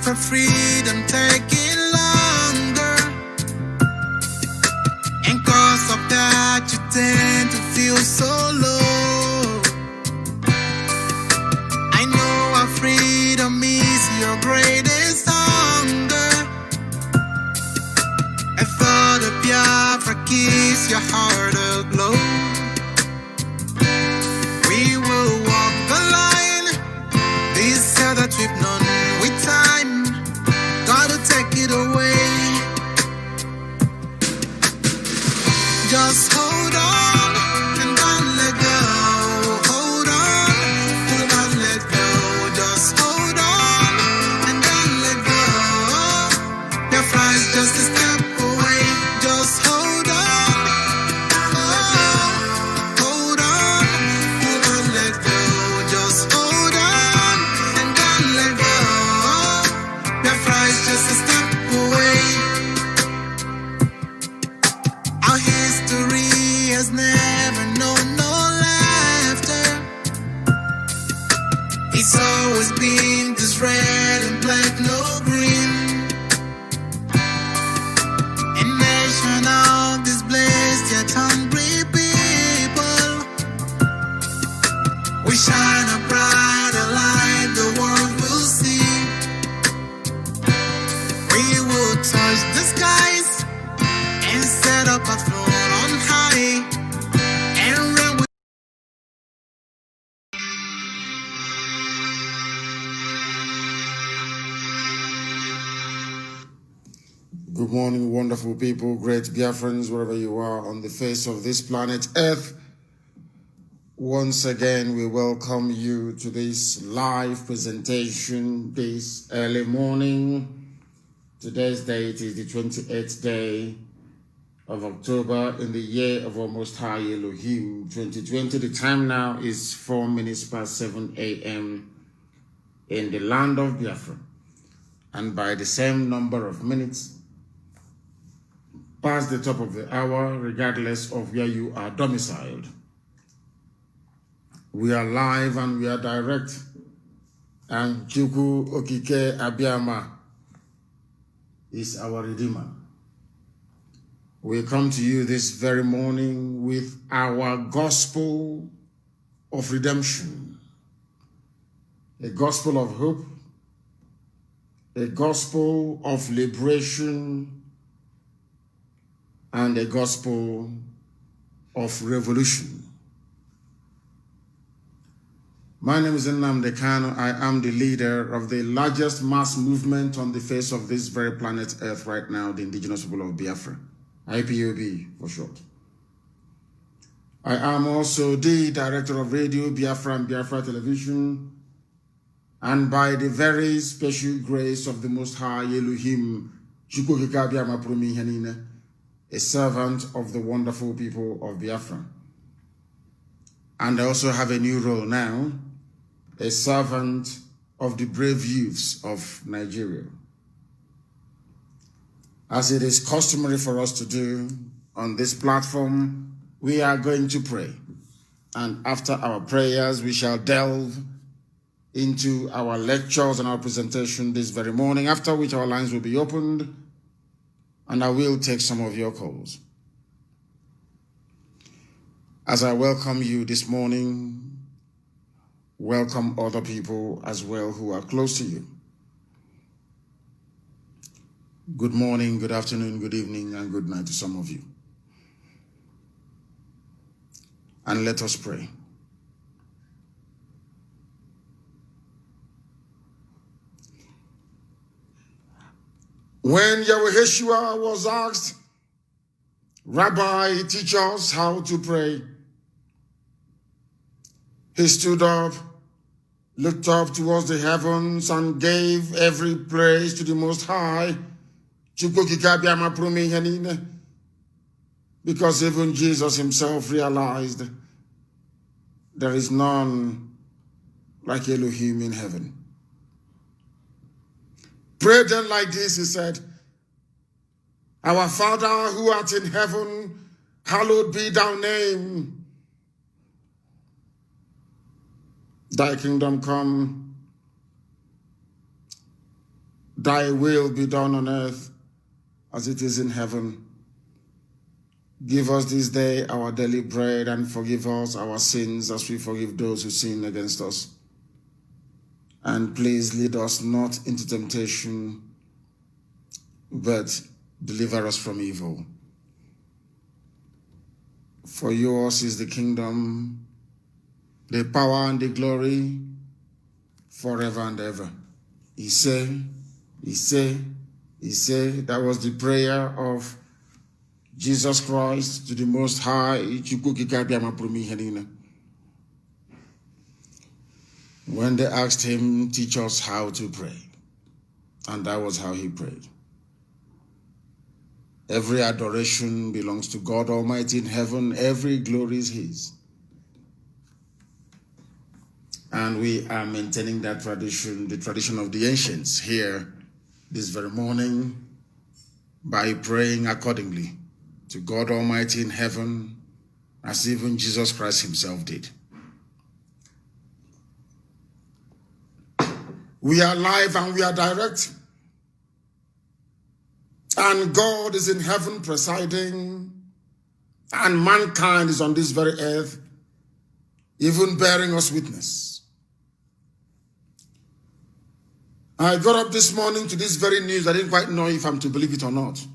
for freedom taking longer, and cause of that you tend to feel so low. I know our freedom is your greatest hunger. I thought of Biafra keeps your heart aglow. We will walk the line, this hell that we've known with time. Gotta take it away. Just hold on and don't let go. Hold on, do not let go. Just hold on and don't let go. Biafra is just a step away. Just hold on. Hold on, do not let go. Just hold on and don't let go. Biafra is just a step away. Our history has never known no laughter. It's always been this red and black, no green. A nation of these blessed yet hungry people. We shine a brighter light, the world will see. We will touch the skies and set up a throne on high, and reign with. Good morning, wonderful people, great Biafrans, wherever you are on the face of this planet Earth. Once again, we welcome you to this live presentation this early morning. Today's date is the 28th day of October in the year of our Most High Elohim 2020. The time now is 4 minutes past 7 a.m. in the land of Biafra. And by the same number of minutes past the top of the hour, regardless of where you are domiciled, we are live and we are direct. And Chukwu Okike Abiyama is our Redeemer. We come to you this very morning with our gospel of redemption, a gospel of hope, a gospel of liberation, and a gospel of revolution. My name is Nnamdi Kanu. I am the leader of the largest mass movement on the face of this very planet Earth right now, the indigenous people of Biafra, IPOB for short. I am also the director of radio, Biafra and Biafra Television, and by the very special grace of the Most High Elohim, a servant of the wonderful people of Biafra. And I also have a new role now, a servant of the brave youths of Nigeria. As it is customary for us to do on this platform, we are going to pray. And after our prayers, we shall delve into our lectures and our presentation this very morning, after which our lines will be opened and I will take some of your calls. As I welcome you this morning, welcome other people as well who are close to you. Good morning, good afternoon, good evening, and good night to some of you. And let us pray. When Yeshua was asked, Rabbi, teach us how to pray, he stood up, looked up towards the heavens, and gave every praise to the Most High, because even Jesus himself realized there is none like Elohim in heaven. Pray then like this, he said, Our Father who art in heaven, hallowed be thy name. Thy kingdom come, Thy will be done on earth as it is in heaven. Give us this day our daily bread, and forgive us our sins as we forgive those who sin against us. And please lead us not into temptation, but deliver us from evil. For yours is the kingdom, the power and the glory, forever and ever. He said, that was the prayer of Jesus Christ to the Most High. When they asked him, teach us how to pray. And that was how he prayed. Every adoration belongs to God Almighty in heaven. Every glory is his. And we are maintaining that tradition, the tradition of the ancients here this very morning, by praying accordingly to God Almighty in heaven, as even Jesus Christ himself did. We are live and we are direct. And God is in heaven presiding, and mankind is on this very earth, even bearing us witness. I got up this morning to this very news. I didn't quite know if I'm to believe it or not.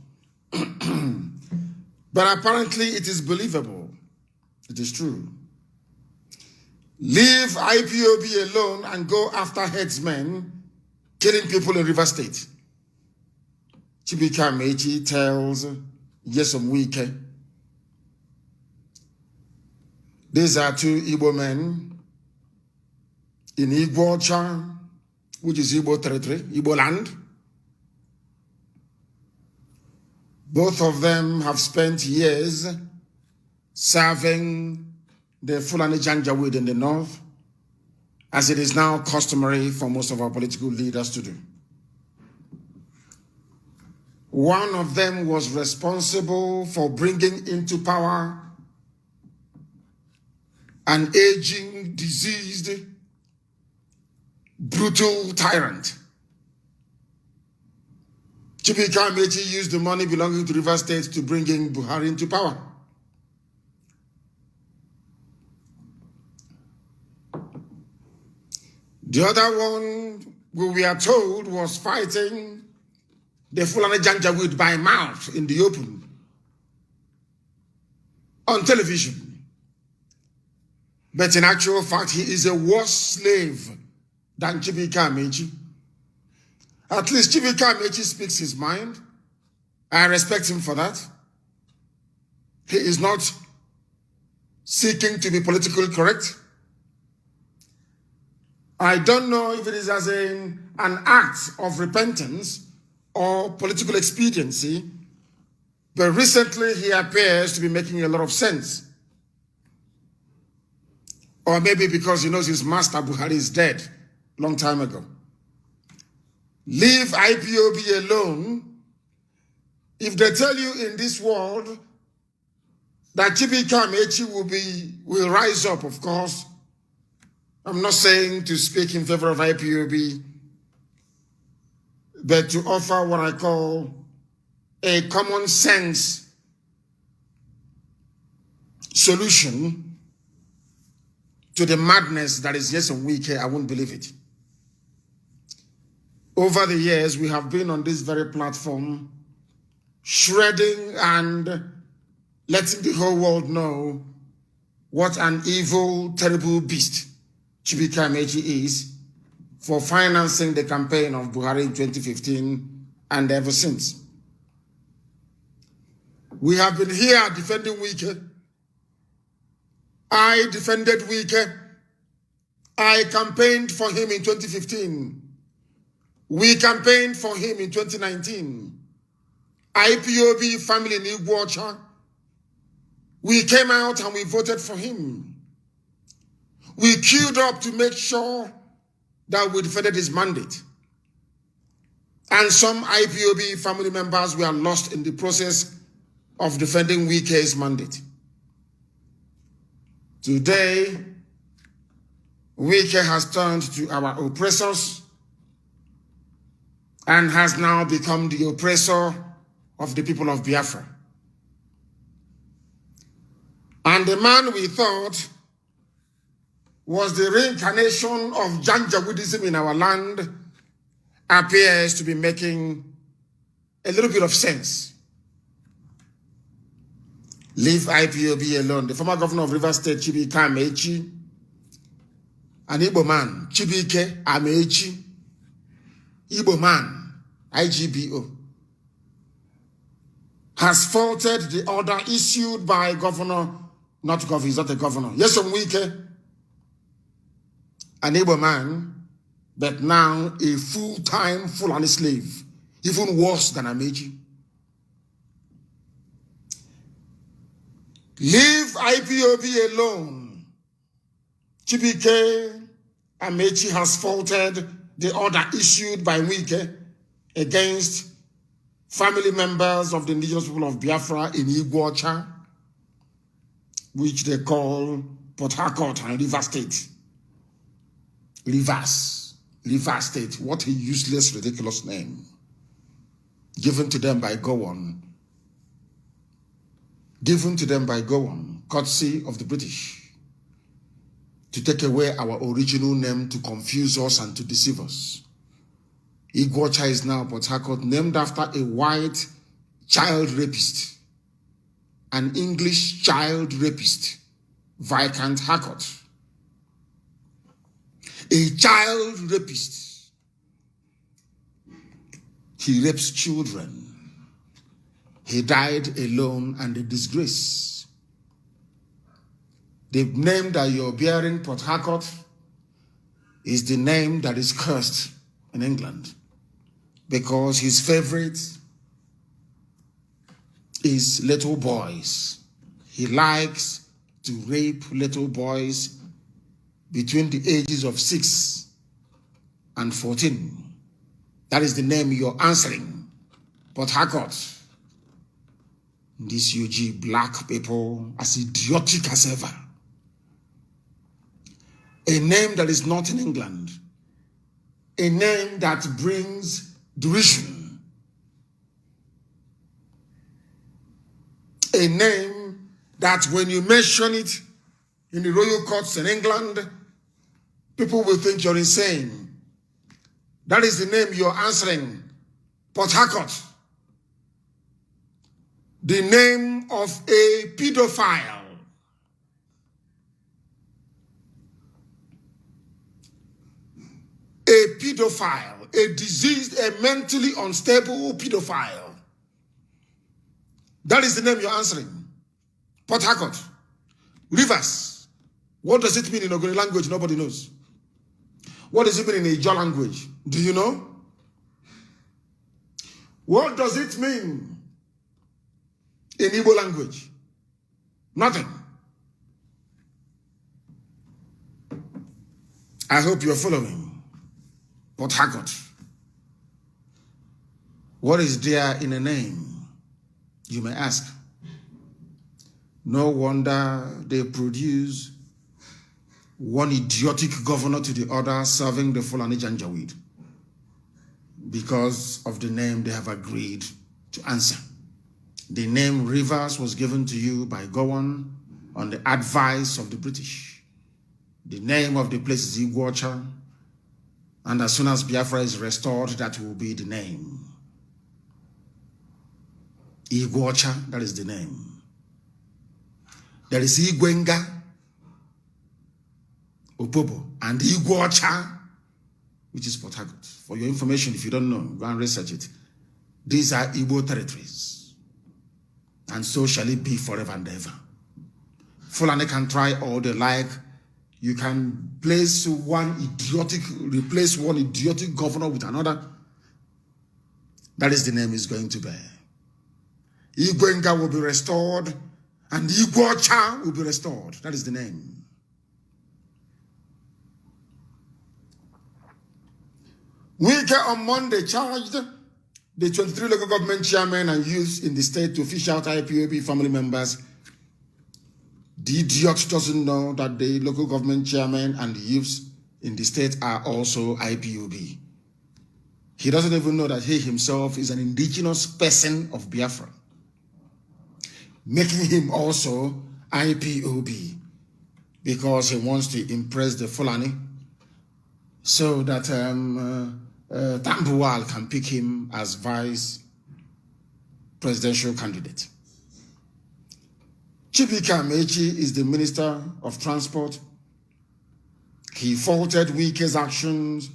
But apparently it is believable. It is true. Leave IPOB alone and go after headsmen killing people in River State. Chibika Mechi tells Yesom Wike. These are two Igbo men in Igbo, which is Igbo territory, Igbo land. Both of them have spent years serving the Fulani Janjaweed in the north, as it is now customary for most of our political leaders to do. One of them was responsible for bringing into power an aging, diseased, brutal tyrant. Chibika Mechi used the money belonging to River State to bring in Buhari into power. The other one, who we are told, was fighting the Fulani Janjaweed by mouth in the open on television. But in actual fact, he is a worse slave than Chibika Mechi. At least Chibika Mechi speaks his mind. I respect him for that. He is not seeking to be politically correct. I don't know if it is as an act of repentance or political expediency, but recently he appears to be making a lot of sense. Or maybe because he knows his master Buhari is dead a long time ago. Leave IPOB alone. If they tell you in this world that Chibika Mechi will rise up, of course, I'm not saying to speak in favor of IPOB, but to offer what I call a common sense solution to the madness that is Yesom Wike. I won't believe it. Over the years, we have been on this very platform shredding and letting the whole world know what an evil, terrible beast Chibika Mechi is for financing the campaign of Buhari in 2015 and ever since. We have been here defending Wike. I defended Wike. I campaigned for him in 2015. We campaigned for him in 2019. IPOB family in Igbocha. We came out and we voted for him. We queued up to make sure that we defended his mandate. And some IPOB family members were lost in the process of defending Wike's mandate. Today, Wike has turned to our oppressors and has now become the oppressor of the people of Biafra. And the man we thought was the reincarnation of Janjaweedism in our land appears to be making a little bit of sense. Leave IPOB alone. The former governor of Rivers State, Chibike Amechi, an Igbo man, Chibike Amechi, Igbo man, IGBO, has faulted the order issued by governor, not governor, he's not a governor, yes, Wike, an Igbo man, but now a full-time Fulani slave, even worse than Amechi. Leave IPOB alone. Chibike Amechi has faulted the order issued by Wike against family members of the indigenous people of Biafra in Iguacha, which they call Port Harcourt and Rivers State. Rivers State. What a useless, ridiculous name. Given to them by Gowon. Given to them by Gowon, courtesy of the British, to take away our original name, to confuse us and to deceive us. Iguacha is now Port Harcourt, named after a white child rapist, an English child rapist, Viscount Harcourt. A child rapist. He rapes children. He died alone and a disgrace. The name that you're bearing, Port Harcourt, is the name that is cursed in England because his favorite is little boys. He likes to rape little boys between the ages of 6 and 14. That is the name you're answering, Port Harcourt. These UG black people, as idiotic as ever. A name that is not in England. A name that brings derision. A name that when you mention it in the royal courts in England, people will think you're insane. That is the name you're answering, Port Harcourt. The name of a pedophile. A pedophile, a diseased, a mentally unstable pedophile. That is the name you're answering. Port Harcourt. Rivers. What does it mean in Ogoni language? Nobody knows. What does it mean in Ijaw language? Do you know? What does it mean in Igbo language? Nothing. I hope you're following. Port Harcourt. What is there in a name? You may ask. No wonder they produce one idiotic governor to the other serving the Fulani Janjaweed because of the name they have agreed to answer. The name Rivers was given to you by Gowon on the advice of the British. The name of the place is Iguacha, and as soon as Biafra is restored, that will be the name. Iguacha, that is the name. There is Igwenga, Opobo, and Iguacha, which is Port Harcourt. For your information, if you don't know, go and research it. These are Igbo territories. And so shall it be forever and ever. Fulani can try all they like. You can replace one idiotic governor with another. That is the name he's going to bear. Igwenga will be restored, and Iguacha will be restored. That is the name. Wike on Monday charged the 23 local government chairmen and youths in the state to fish out IPOB family members. The idiot doesn't know that the local government chairmen and youths in the state are also IPOB. He doesn't even know that he himself is an indigenous person of Biafra, making him also IPOB because he wants to impress the Fulani so that Tambuwal can pick him as vice presidential candidate. Chibika Mechi is the Minister of Transport. He faulted Wike's actions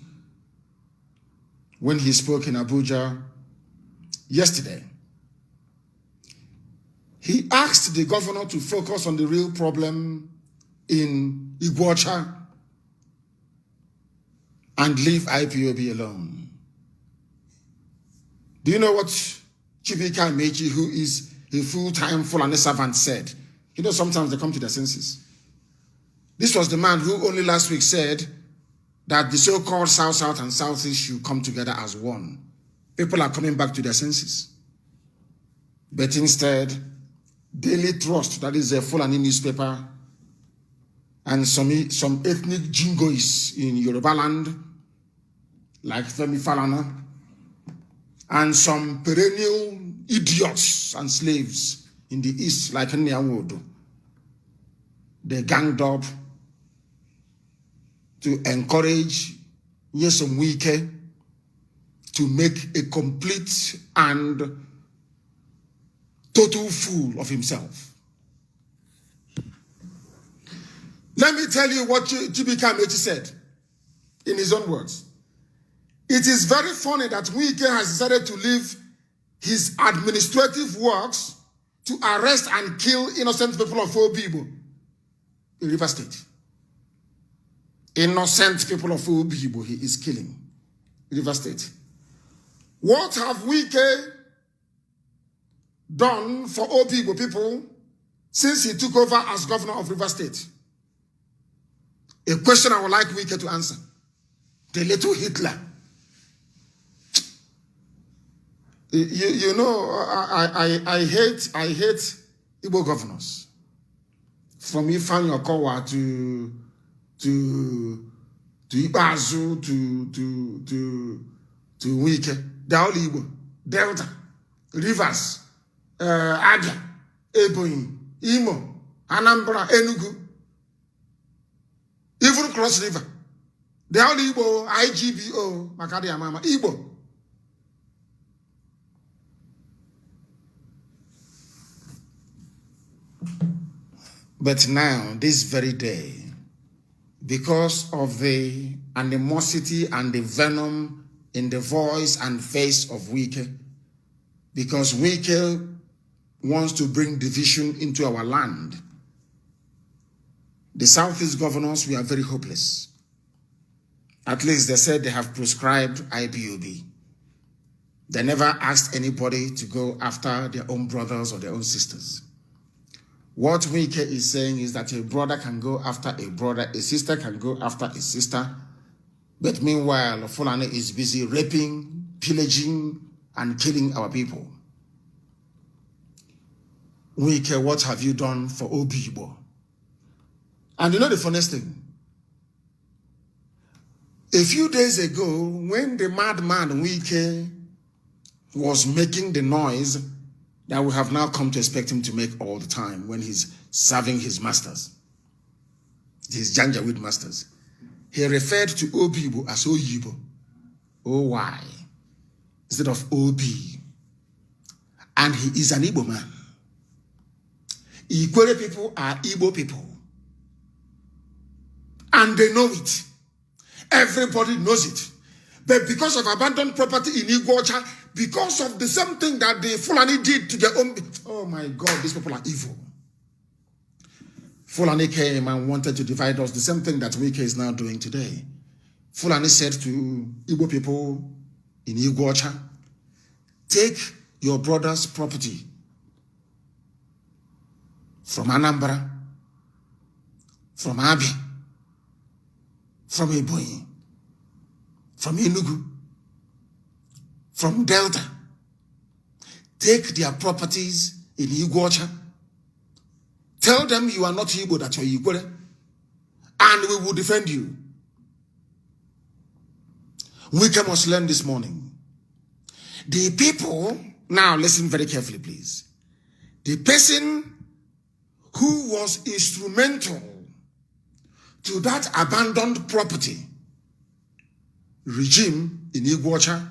when he spoke in Abuja yesterday. He asked the governor to focus on the real problem in Iguacha and leave IPOB alone. Do you know what Chibika Mechi, who is a full-time Fulani servant, said? You know, sometimes they come to their senses. This was the man who only last week said that the so-called South-South and South-East should come together as one. People are coming back to their senses. But instead, Daily Trust, that is a Fulani newspaper, and some ethnic jingoists in Yoruba land, like Femi Falana, and some perennial idiots and slaves in the East, like Nyawodo. They ganged up to encourage Nyesom Wike to make a complete and total fool of himself. Let me tell you what Chibika Mechi said in his own words. It is very funny that Wike has decided to leave his administrative works to arrest and kill innocent people of Obibo in River State. Innocent people of Obibo he is killing in River State. What have Wike done for Obibo people since he took over as governor of River State? A question I would like Wike to answer. The little Hitler. You know, I hate Igbo governors. From Ifeanyi Okowa to Ibazu to Wike. They're all Igbo. Delta, Rivers, Abia, Ebonyi, Imo, Anambra, Enugu, even Cross River. They're all Igbo, IGBO, Makadi Amama, Igbo. But now, this very day, because of the animosity and the venom in the voice and face of Wike, because Wike wants to bring division into our land, the Southeast governors, we are very hopeless. At least they said they have proscribed IPOB. They never asked anybody to go after their own brothers or their own sisters. What Wike is saying is that a brother can go after a brother, a sister can go after a sister, but meanwhile, Fulani is busy raping, pillaging, and killing our people. Wike, what have you done for Obibo? And you know the funniest thing? A few days ago, when the madman Wike was making the noise that we have now come to expect him to make all the time when he's serving his masters, his Janjaweed masters, he referred to Obibo as Oyibo, O-Y, instead of O-B. And he is an Igbo man. Ikwere people are Igbo people. And they know it. Everybody knows it. But because of abandoned property in Iguacha, because of the same thing that the Fulani did to their own... Oh my God, these people are evil. Fulani came and wanted to divide us, the same thing that Wike is now doing today. Fulani said to Igbo people in Iguacha, take your brother's property from Anambra, from Abia, from Ebonyi, from Enugu, from Delta. Take their properties in Iguacha. Tell them you are not Igbo, that you're Igbo, and we will defend you. We must learn this morning The people, now listen very carefully, please. The person who was instrumental to that abandoned property regime in Iguacha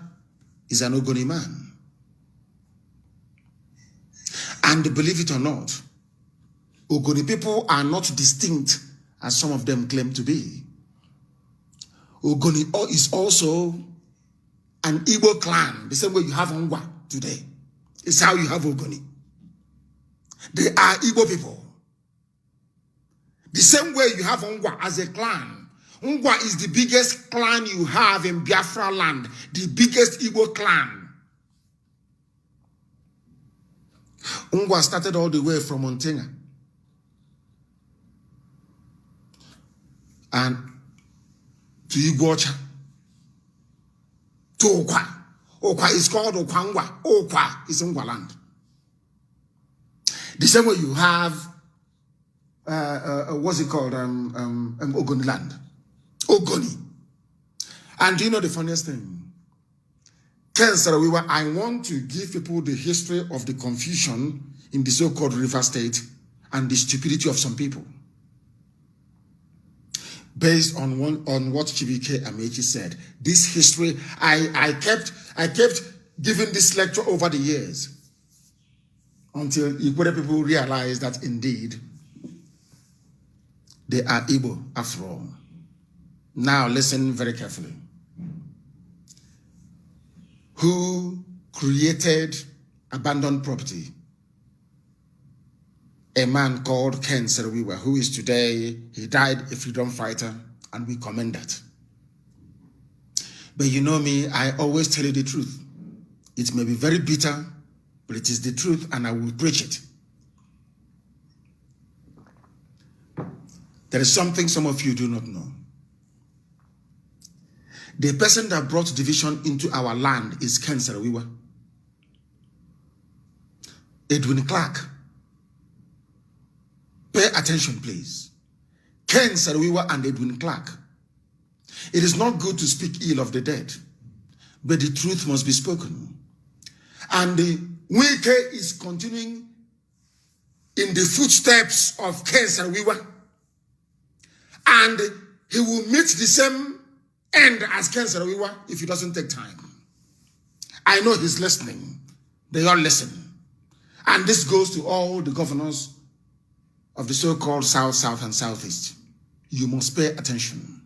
is an Ogoni man. And believe it or not, Ogoni people are not distinct as some of them claim to be. Ogoni is also an Igbo clan, the same way you have Ngwa today. It's how you have Ogoni. They are Igbo people. The same way you have Ngwa as a clan. Ngwa is the biggest clan you have in Biafra land, the biggest Igbo clan. Ngwa started all the way from Montenga. And to Iguacha. To Okwa. Okwa is called Okwangwa. Okwa is Ngwa land. The same way you have, what's it called, Ogoni land. Ogoni. And do you know the funniest thing? I want to give people the history of the confusion in the so-called River State and the stupidity of some people. Based on what Chibike Amechi said. This history, I kept giving this lecture over the years until Igbo people realized that indeed they are Igbo after all. Now listen very carefully. Who created abandoned property? A man called Ken Saro-Wiwa, who is today, he died a freedom fighter, and we commend that. But you know me, I always tell you the truth. It may be very bitter, but it is the truth, and I will preach it. There is something some of you do not know. The person that brought division into our land is Ken Saro-Wiwa. Edwin Clark. Pay attention, please. Ken Saro-Wiwa and Edwin Clark. It is not good to speak ill of the dead, but the truth must be spoken. And the Wike is continuing in the footsteps of Ken Saro-Wiwa, and he will meet the same end as Ken Saro-Wiwa if he doesn't take time. I know he's listening. They all listen. And this goes to all the governors of the so-called South, South, and Southeast. You must pay attention.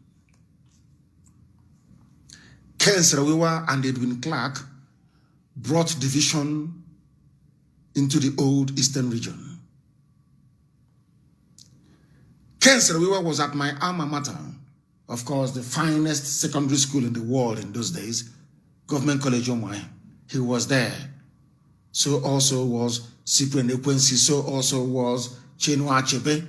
Ken Saro-Wiwa and Edwin Clark brought division into the old Eastern region. Ken Saro-Wiwa was at my alma mater, of course, the finest secondary school in the world in those days, Government College Omai. He was there. So also was Cyprian Ekwensi. So also was Chinua Achebe.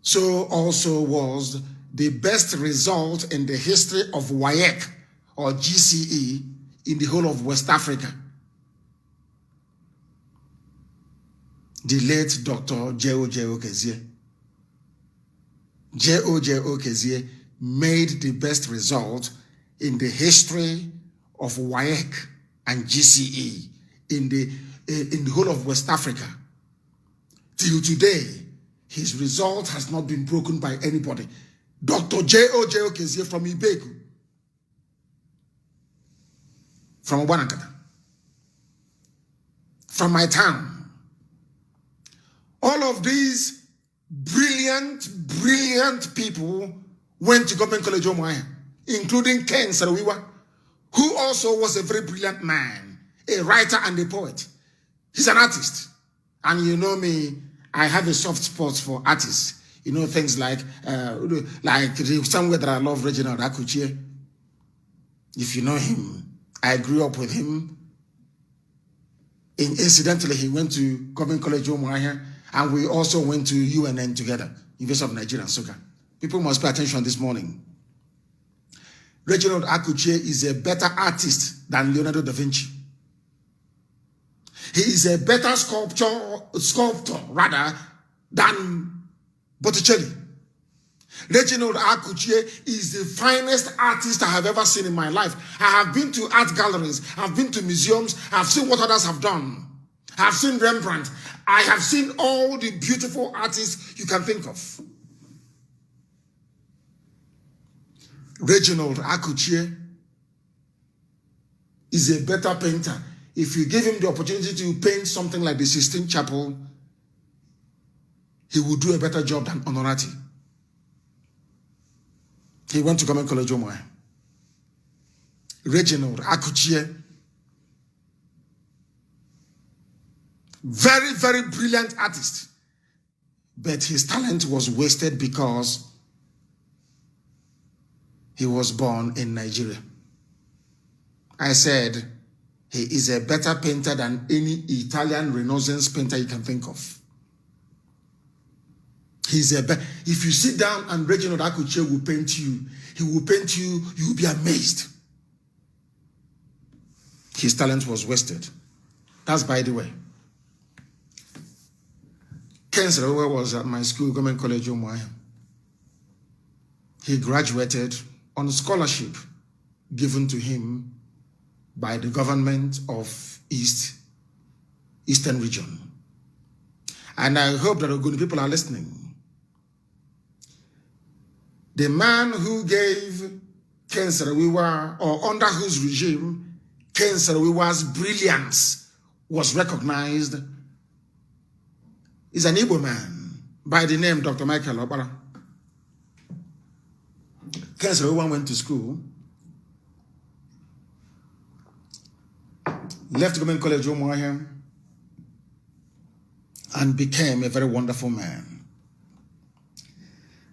So also was the best result in the history of WAEC or GCE in the whole of West Africa. The late Dr. J.O.J. Okezie. J.O.J. Okezie made the best result in the history of WAEC and GCE in the whole of West Africa. Till today, his result has not been broken by anybody. Dr. J.O.J. Okezie from Ibeku, from Obanakata, from my town. All of these brilliant people went to Government College Omaya, including Ken Saro-Wiwa, who also was a very brilliant man, a writer and a poet. He's an artist. And you know me, I have a soft spot for artists. You know, things like somewhere that I love, Reginald Akuchie. If you know him, I grew up with him. Incidentally, he went to Government College Omaya, and we also went to UNN together, University of Nigeria and Soka. People must pay attention this morning. Reginald Akuchie is a better artist than Leonardo da Vinci. He is a better sculptor rather than Botticelli. Reginald Akuchie is the finest artist I have ever seen in my life. I have been to art galleries. I've been to museums. I've seen what others have done. I've seen Rembrandt. I have seen all the beautiful artists you can think of. Reginald Akuchie is a better painter. If you give him the opportunity to paint something like the Sistine Chapel, he will do a better job than Honorati. He went to Government College Omoy. Reginald Akuchie, very, very brilliant artist, but his talent was wasted because he was born in Nigeria. I said he is a better painter than any Italian Renaissance painter you can think of. If you sit down and Reginald Akuchie will paint you, he will paint you, you will be amazed. His talent was wasted. That's by the way. Ken Sarawa was at my school, Government College Omoy. He graduated on a scholarship given to him by the government of Eastern region. And I hope that good people are listening. The man who gave Ken Sarawiwa, or under whose regime Ken Sarawiwa's brilliance was recognized, is an Igbo man by the name Dr. Michael Obara. Ken Sarawiwa went to school, left Government College Omoy, and became a very wonderful man.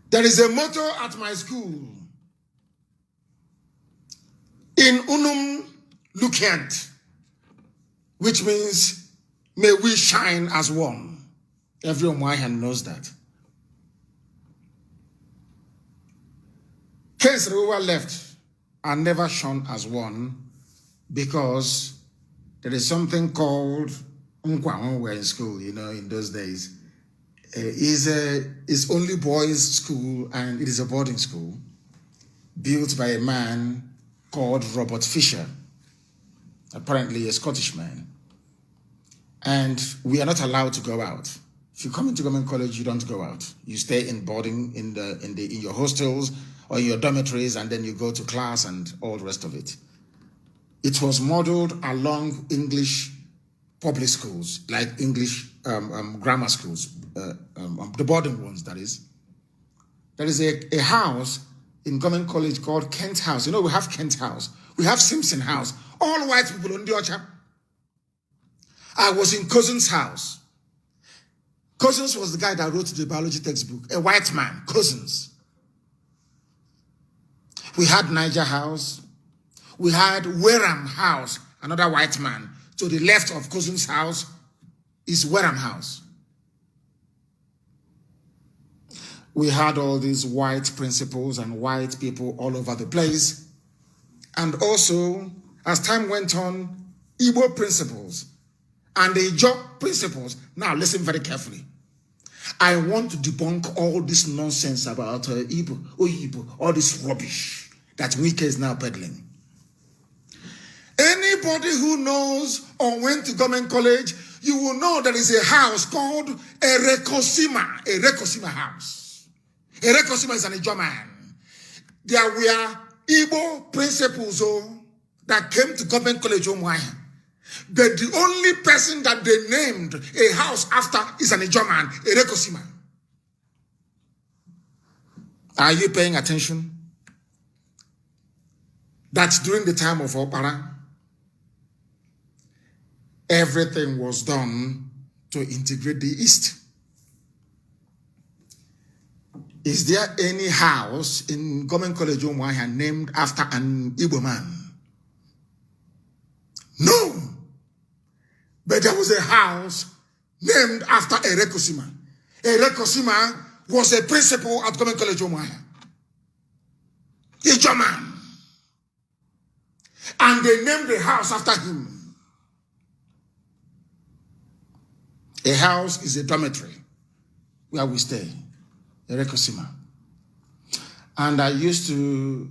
There is a motto at my school, in unum lucent, which means, may we shine as one. Every Omoyan knows that. Ken Sarawiwa left and never shone as one because there is something called Nkwa when in school, in those days. It's only boys' school, and it is a boarding school built by a man called Robert Fisher, apparently a Scottish man. And we are not allowed to go out. If you come into Government College, you don't go out. You stay in boarding in your hostels or in your dormitories, and then you go to class and all the rest of it. It was modeled along English public schools, like English grammar schools, the boarding ones, that is. There is a house in Government College called Kent House. We have Kent House. We have Simpson House. All white people on the Ocha. I was in Cousin's house. Cousins was the guy that wrote the biology textbook, a white man, Cousins. We had Niger House. We had Wareham House, another white man. To the left of Cousins' house is Wareham House. We had all these white principals and white people all over the place. And also, as time went on, Igbo principals and the Ijaw principals. Now listen very carefully. I want to debunk all this nonsense about Igbo, all this rubbish that Wike is now peddling. Anybody who knows or went to Government College, you will know there is a house called a Rekosima house. A Rekosima is an Ijaw man. There were Igbo principals that came to Government College Omoy. But the only person that they named a house after is an Ijaw man, a Rekosima. Are you paying attention? That's during the time of Opara. Everything was done to integrate the East. Is there any house in Government College Omoy named after an Igbo man? No. But there was a house named after a Rekosima. A Rekosima was a principal at Government College Omoy. Ijaw man. And they named the house after him. A house is a dormitory where we stay, a Rekosima. And I used to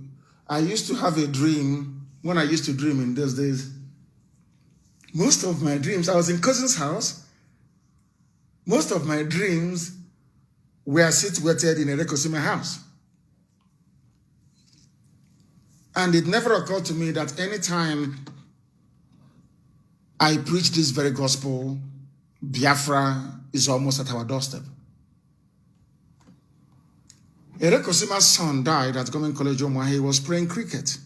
have a dream. When I used to dream in those days, most of my dreams, I was in cousin's house. Most of my dreams were situated in a Rekosima house. And it never occurred to me that anytime I preach this very gospel, Biafra is almost at our doorstep. Erekosima's son died at Government College Omwa. He was playing cricket.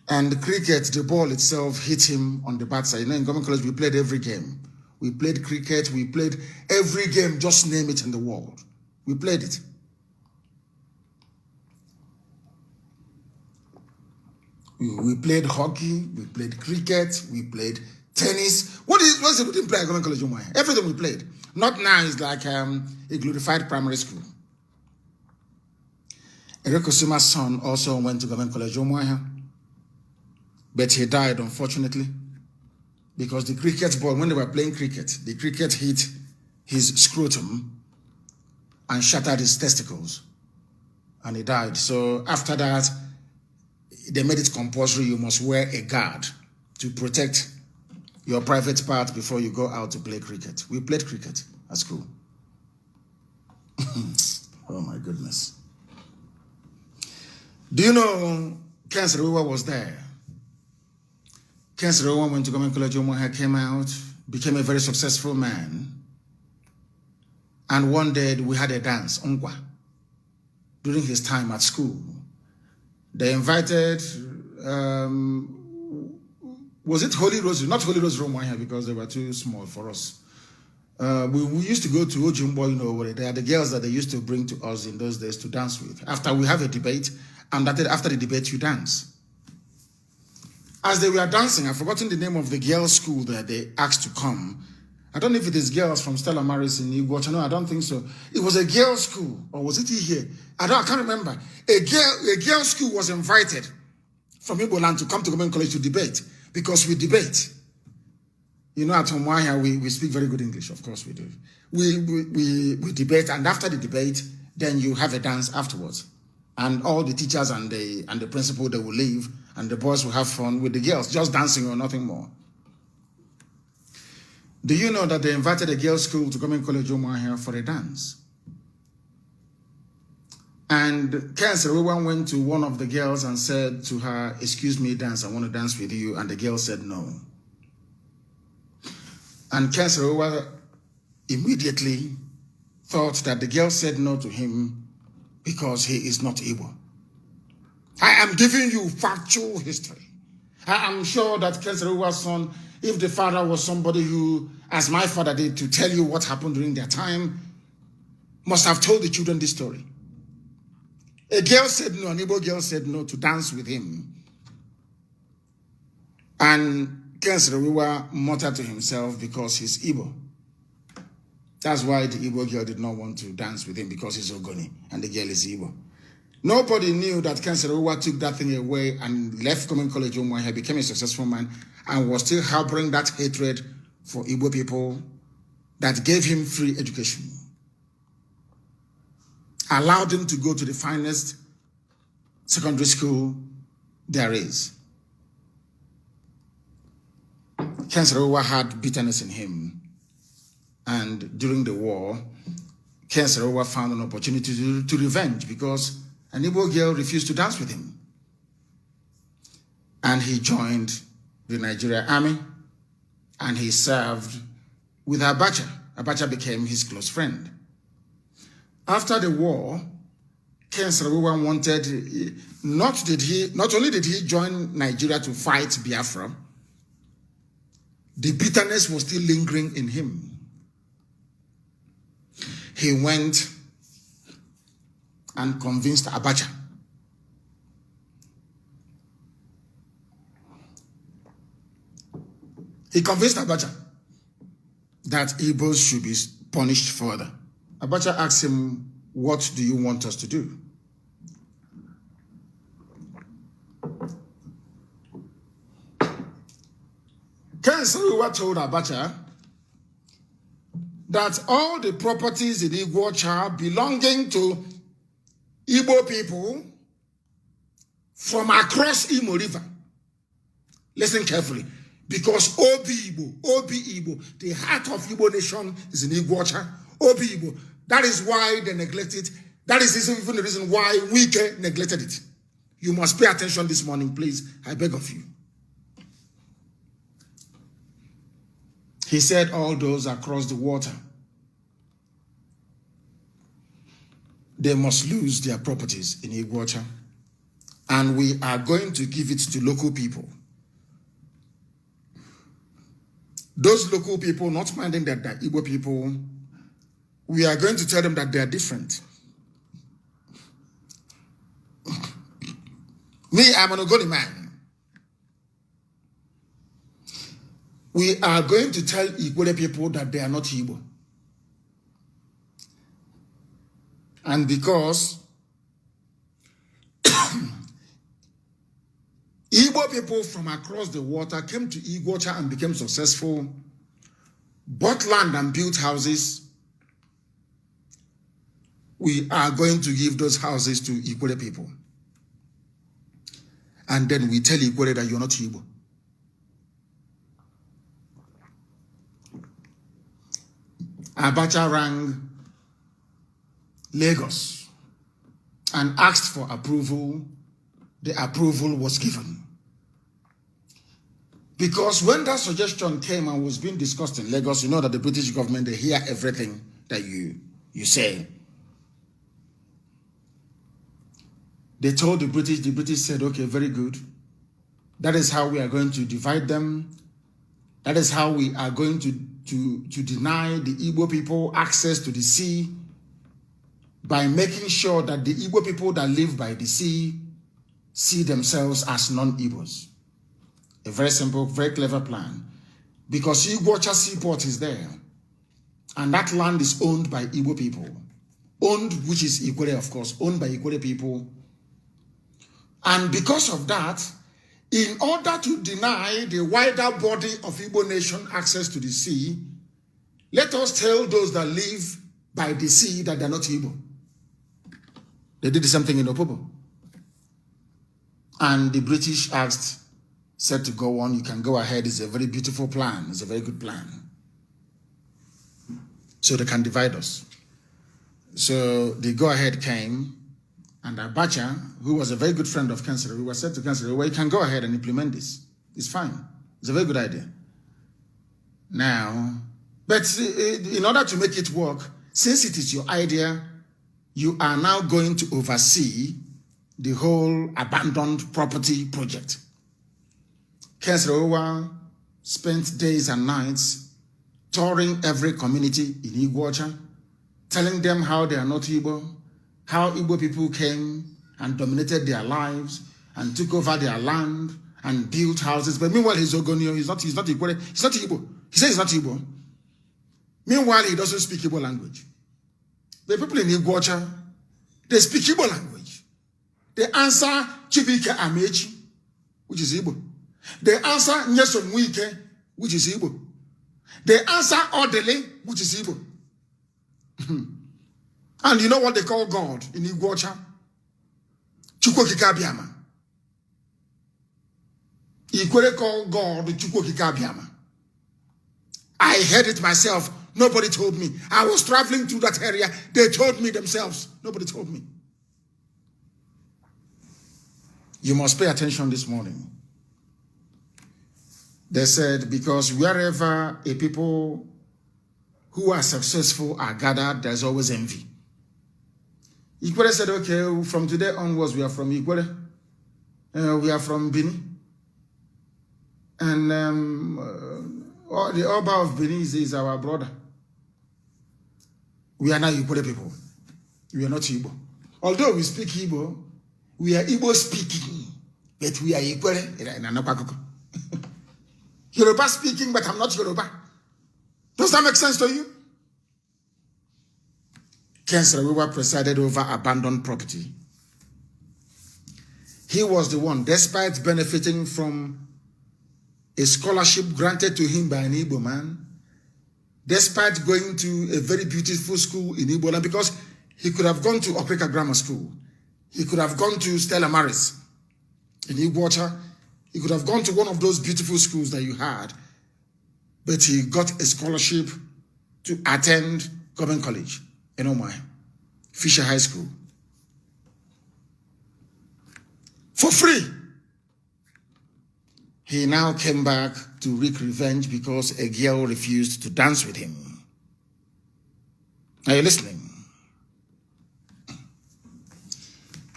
And the cricket, the ball itself hit him on the bad side. You know, in Government College, we played every game. We played cricket, we played every game, just name it in the world. We played it. We played hockey, we played cricket, we played tennis. What's it we didn't play at Government College Omwa? Everything we played. Not now, it's like a glorified primary school. Erekosima's son also went to Government College Omwa, but he died, unfortunately, because the cricket ball, when they were playing cricket, the cricket hit his scrotum and shattered his testicles, and he died. So after that, they made it compulsory. You must wear a guard to protect your private part before you go out to play cricket. We played cricket at school. Oh my goodness. Do you know Ken Serewa was there? Ken Serewa went to Government College Omwa, came out, became a very successful man. And one day we had a dance, Ongwa, during his time at school. They invited, was it Holy Rosary? Not Holy Rosary Omwa because they were too small for us. We used to go to Ojumbo, you know, where they are the girls that they used to bring to us in those days to dance with. After we have a debate, and after the debate, you dance. As they were dancing, I've forgotten the name of the girls' school that they asked to come. I don't know if it is girls from Stella Maris in Igbo. No, I don't think so. It was a girls' school, or was it here? I can't remember. A girls' school was invited from Igbo land to come to Government College to debate, because we debate. You know, at Omwaya, we speak very good English. Of course we do. We debate, and after the debate, then you have a dance afterwards. And all the teachers and the principal, they will leave, and the boys will have fun with the girls, just dancing or nothing more. Do you know that they invited a girls' school to Government College Omwahia for a dance? And Ken Serewa went to one of the girls and said to her, "Excuse me, dance, I want to dance with you." And the girl said no. And Ken Serewa immediately thought that the girl said no to him because he is not Igbo. I am giving you factual history. I am sure that Ken Serewa's son, if the father was somebody who, as my father did, to tell you what happened during their time, must have told the children this story. A girl said no, an Igbo girl said no to dance with him. And Ken Serewa muttered to himself because he's Igbo. That's why the Igbo girl did not want to dance with him, because he's Ogoni and the girl is Igbo. Nobody knew that Ken Serewa took that thing away and left Government College Omwahia, became a successful man, and was still harboring that hatred for Igbo people that gave him free education. Allowed him to go to the finest secondary school there is. Ken Serewa had bitterness in him. And during the war, Ken Serewa found an opportunity to revenge, because an Igbo girl refused to dance with him. And he joined the Nigerian army, and he served with Abacha. Abacha became his close friend. After the war, Ken Serewa wanted, not only did he join Nigeria to fight Biafra, the bitterness was still lingering in him. He went and convinced Abacha that Igbos should be punished further. Abacha asked him, "What do you want us to do?" Ken Serewa told Abacha that all the properties in Igwocha belonging to Igbo people from across Imo River. Listen carefully. Because Obi Igbo, the heart of Igbo nation is in Iguacha. Obi Igbo. That is why they neglected. That is even the reason why Wike neglected it. You must pay attention this morning, please. I beg of you. He said all those across the water, they must lose their properties in Iguacha. And we are going to give it to local people. Those local people, not minding that they're Igbo people, we are going to tell them that they are different. Me, I'm an Ogoni man. We are going to tell Igbo people that they are not Igbo. And because Igbo people from across the water came to Iguacha and became successful, bought land and built houses, we are going to give those houses to Igbo people. And then we tell Igbo that you're not Igbo. Abacha rang Lagos and asked for approval. The approval was given. Because when that suggestion came and was being discussed in Lagos, you know that the British government, they hear everything that you say. They told the British said, okay, very good. That is how we are going to divide them. That is how we are going to deny the Igbo people access to the sea by making sure that the Igbo people that live by the sea see themselves as non-Igbos. A very simple, very clever plan. Because Iguacha Seaport is there. And that land is owned by Igbo people. Owned, which is Igbo, of course, owned by Igbo people. And because of that, in order to deny the wider body of Igbo nation access to the sea, let us tell those that live by the sea that they're not Igbo. They did the same thing in Opobo. And the British said to go on, you can go ahead. It's a very beautiful plan. It's a very good plan. So they can divide us. So the go-ahead came, and Abacha, who was a very good friend of Councillor, we were said to Councillor, well, you can go ahead and implement this. It's fine. It's a very good idea. Now, but in order to make it work, since it is your idea, you are now going to oversee the whole abandoned property project. Councillor Owa spent days and nights touring every community in Iguacha, telling them how they are not Igbo, how Igbo people came and dominated their lives and took over their land and built houses. But meanwhile, he's Ogonio, he's not Igbo, he's not Igbo. He says he's not Igbo. Meanwhile, he doesn't speak Igbo language. The people in Iguacha, they speak Igbo language. They answer Chibike Amechi, which is Igbo. They answer Nyesom Wike, which is Igbo. They answer Odele, which is Igbo. And you know what they call God in Iguacha? Chukwokikabiama. Ikwere call God Chukwokikabiama. I heard it myself. Nobody told me. I was traveling through that area. They told me themselves. Nobody told me. You must pay attention this morning. They said, because wherever a people who are successful are gathered, there's always envy. Ikwere said, okay, from today onwards, we are from Ikwere. We are from Bini. And the Oba of Bini is our brother. We are not Igbo people. We are not Igbo. Although we speak Igbo, we are Igbo speaking, but we are Igbo. Yoruba speaking, but I'm not Yoruba. Does that make sense to you? Councillor Wiwa presided over abandoned property. He was the one, despite benefiting from a scholarship granted to him by an Igbo man, despite going to a very beautiful school in Igbo land, because he could have gone to Okrika Grammar School. He could have gone to Stella Maris in Iguacha. He could have gone to one of those beautiful schools that you had, but he got a scholarship to attend Government College in Omai, Fisher High School, for free. He now came back to wreak revenge because a girl refused to dance with him. Are you listening?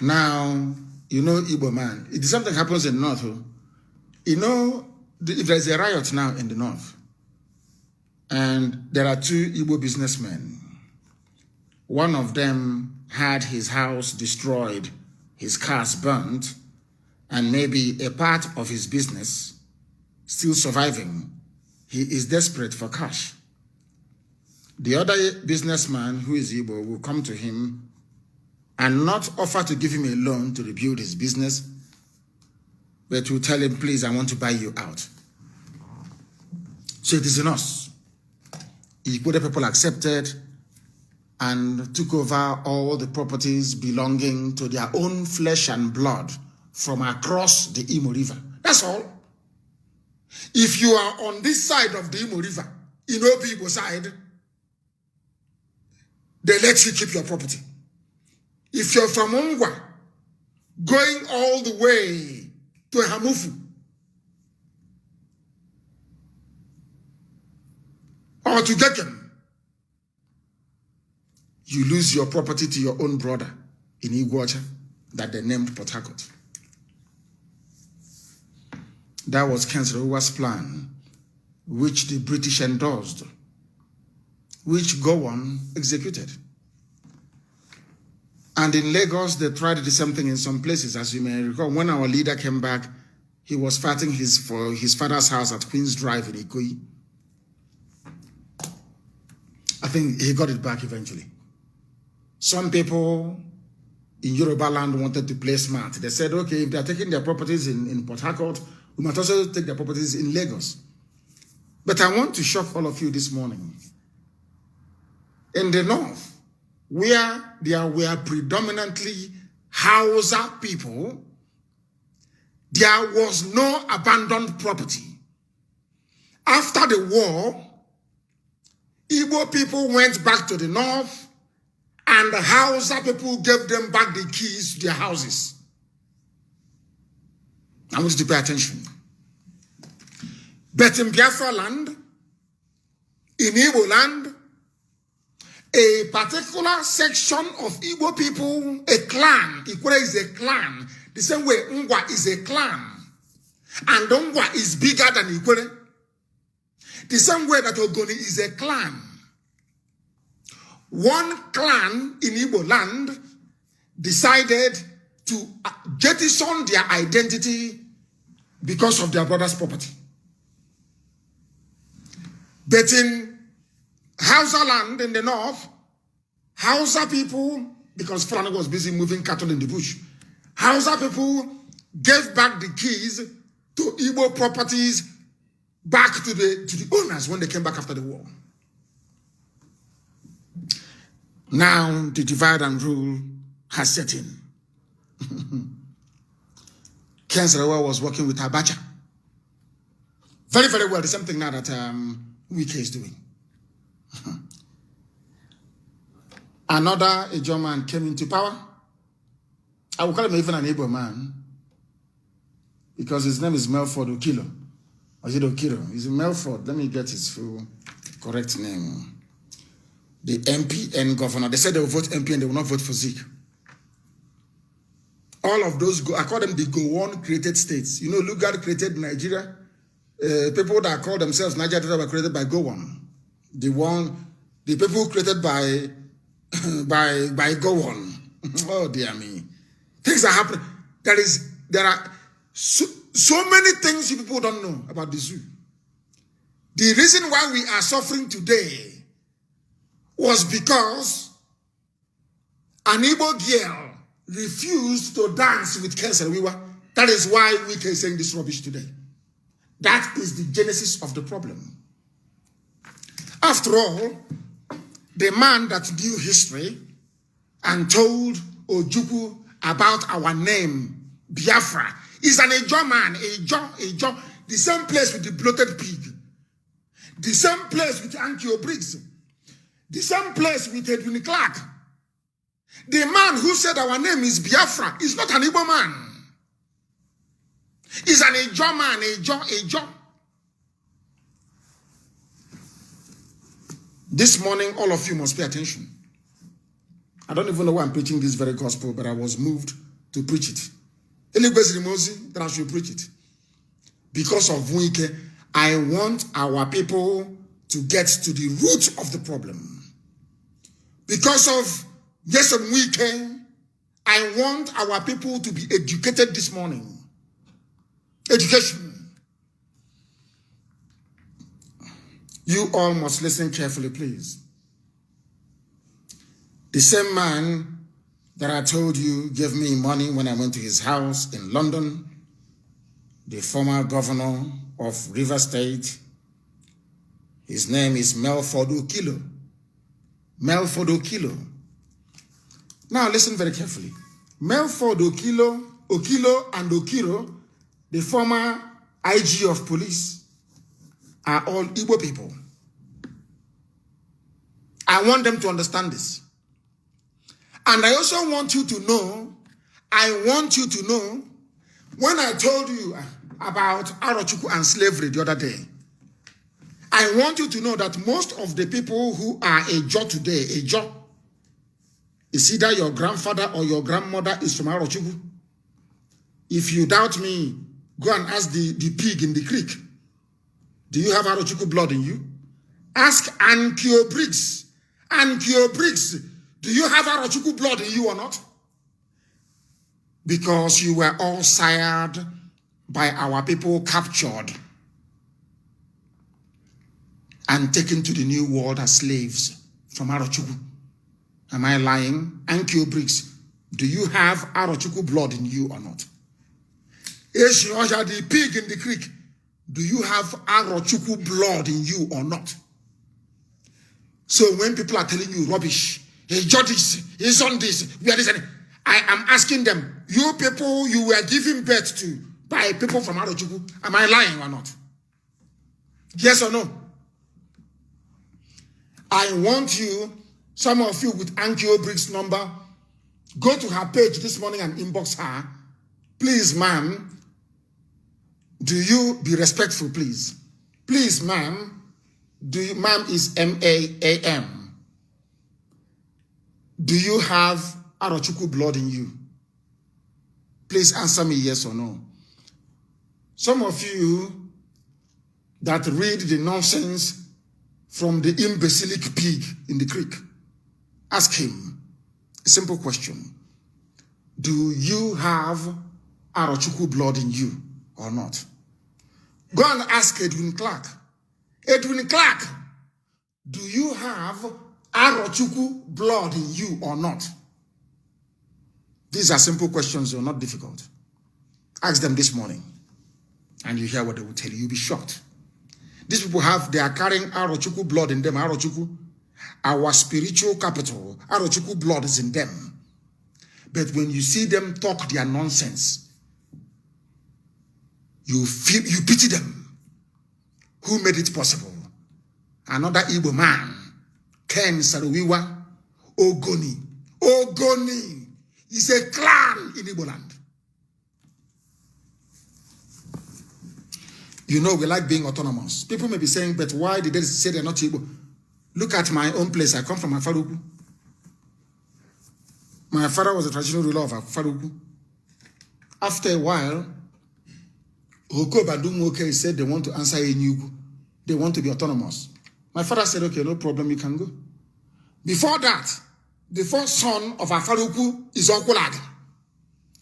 Now, you know Igbo man. If something happens in the north, you know, if there's a riot now in the north, and there are two Igbo businessmen, one of them had his house destroyed, his cars burnt, and maybe a part of his business still surviving. He is desperate for cash. The other businessman, who is Igbo, will come to him and not offer to give him a loan to rebuild his business, but will tell him, please, I want to buy you out. So it is in us. Igbo people accepted and took over all the properties belonging to their own flesh and blood from across the Imo River. That's all. If you are on this side of the Imo River, in Igbo side, they let you keep your property. If you're from Ongwa, going all the way to Hamufu, or to Gekem, you lose your property to your own brother in Iguacha that they named Port Harcourt. That was Kenserowa's plan, which the British endorsed, which Gowon executed. And in Lagos, they tried to do something in some places. As you may recall, when our leader came back, he was fighting for his father's house at Queen's Drive in Ikoyi. I think he got it back eventually. Some people in Yoruba land wanted to play smart. They said, okay, if they're taking their properties in Port Harcourt, we must also take their properties in Lagos. But I want to shock all of you this morning. In the north, where there were predominantly Hausa people, there was no abandoned property. After the war, Igbo people went back to the north, and the Hausa people gave them back the keys to their houses. I want you to pay attention. But in Biafra land, in Igbo land, a particular section of Igbo people, a clan, Ikwere is a clan, the same way Ngwa is a clan, and Ngwa is bigger than Ikwere, the same way that Ogoni is a clan. One clan in Igbo land decided to jettison their identity because of their brother's property. But in Hausa land in the north, Hausa people, because Fulani was busy moving cattle in the bush, Hausa people gave back the keys to Igbo properties back to the owners when they came back after the war. Now the divide and rule has set in. Ken Sarawa was working with Abacha. Very, very well. The same thing now that Wike is doing. Another Ijaw man came into power. I will call him even an Igbo man because his name is Melford Okilo. Or is it Okiro? Is it Melford? Let me get his full correct name. The MPN governor. They said they will vote MP and they will not vote for Zeke. All of those, I call them the Gowon created states. You know, Lugard created Nigeria. People that call themselves Nigeria were created by Gowon. The people created by Gowon. Oh dear me. Things are happening. There are so many things you people don't know about the zoo. The reason why we are suffering today was because an Igbo girl refused to dance with Ken Sarawiwa. That is why we can say this rubbish today. That is the genesis of the problem. After all, the man that knew history and told Ojukwu about our name, Biafra. He's an Ejo man, Ejo. The same place with the bloated pig. The same place with Ankyo Briggs. The same place with Edwin Clark. The man who said our name is Biafra is not an Igbo man. He's an Ejo man, Ejo. This morning, all of you must pay attention. I don't even know why I'm preaching this very gospel, but I was moved to preach it. That I should preach it. Because of Wike, I want our people to get to the root of the problem. Because of Wike, I want our people to be educated this morning. Education. You all must listen carefully, please. The same man that I told you gave me money when I went to his house in London, the former governor of River State, his name is Melford Okilo. Melford Okilo. Now listen very carefully. Melford Okilo and Okiro, the former IG of police, are all Igbo people. I want them to understand this. And I also want you to know, when I told you about Arochukwu and slavery the other day, I want you to know that most of the people who are Ejo today, Ejo, is either your grandfather or your grandmother is from Arochukwu. If you doubt me, go and ask the pig in the creek. Do you have Arochukwu blood in you? Ask Ankyo Briggs. Ankyo Briggs, do you have Arochukwu blood in you or not? Because you were all sired by our people, captured and taken to the new world as slaves from Arochukwu. Am I lying? Ankyo Briggs, do you have Arochukwu blood in you or not? The pig in the creek, do you have Arochukwu blood in you or not? So when people are telling you rubbish, he's this, he's on this, we are this, I am asking them, you people you were giving birth to by people from Arochukwu, am I lying or not? Yes or no? I want you, some of you with Ankyo Briggs' number, go to her page this morning and inbox her. Please, ma'am, do you be respectful, please? Please, ma'am, ma'am is M-A-A-M. Do you have Arochukwu blood in you? Please answer me yes or no. Some of you that read the nonsense from the imbecilic pig in the creek, ask him a simple question. Do you have Arochukwu blood in you or not? Go and ask Edwin Clark. Edwin Clark, do you have Arochukwu blood in you or not? These are simple questions, they're not difficult. Ask them this morning, and you hear what they will tell you. You'll be shocked. These people they are carrying Arochukwu blood in them. Arochukwu, our spiritual capital, Arochukwu blood is in them. But when you see them talk their nonsense, you pity them. Who made it possible? Another Igbo man, Ken Saruwiwa, Ogoni. Ogoni is a clan in Igbo land. You know, we like being autonomous. People may be saying, but why did they say they're not Igbo? Look at my own place. I come from Afaruku. My father was a traditional ruler of Afaruku. After a while, Hoko Badumuke said they want to answer Enyugu. They want to be autonomous. My father said, okay, no problem, you can go. Before that, the first son of Afaruku is Okulaga.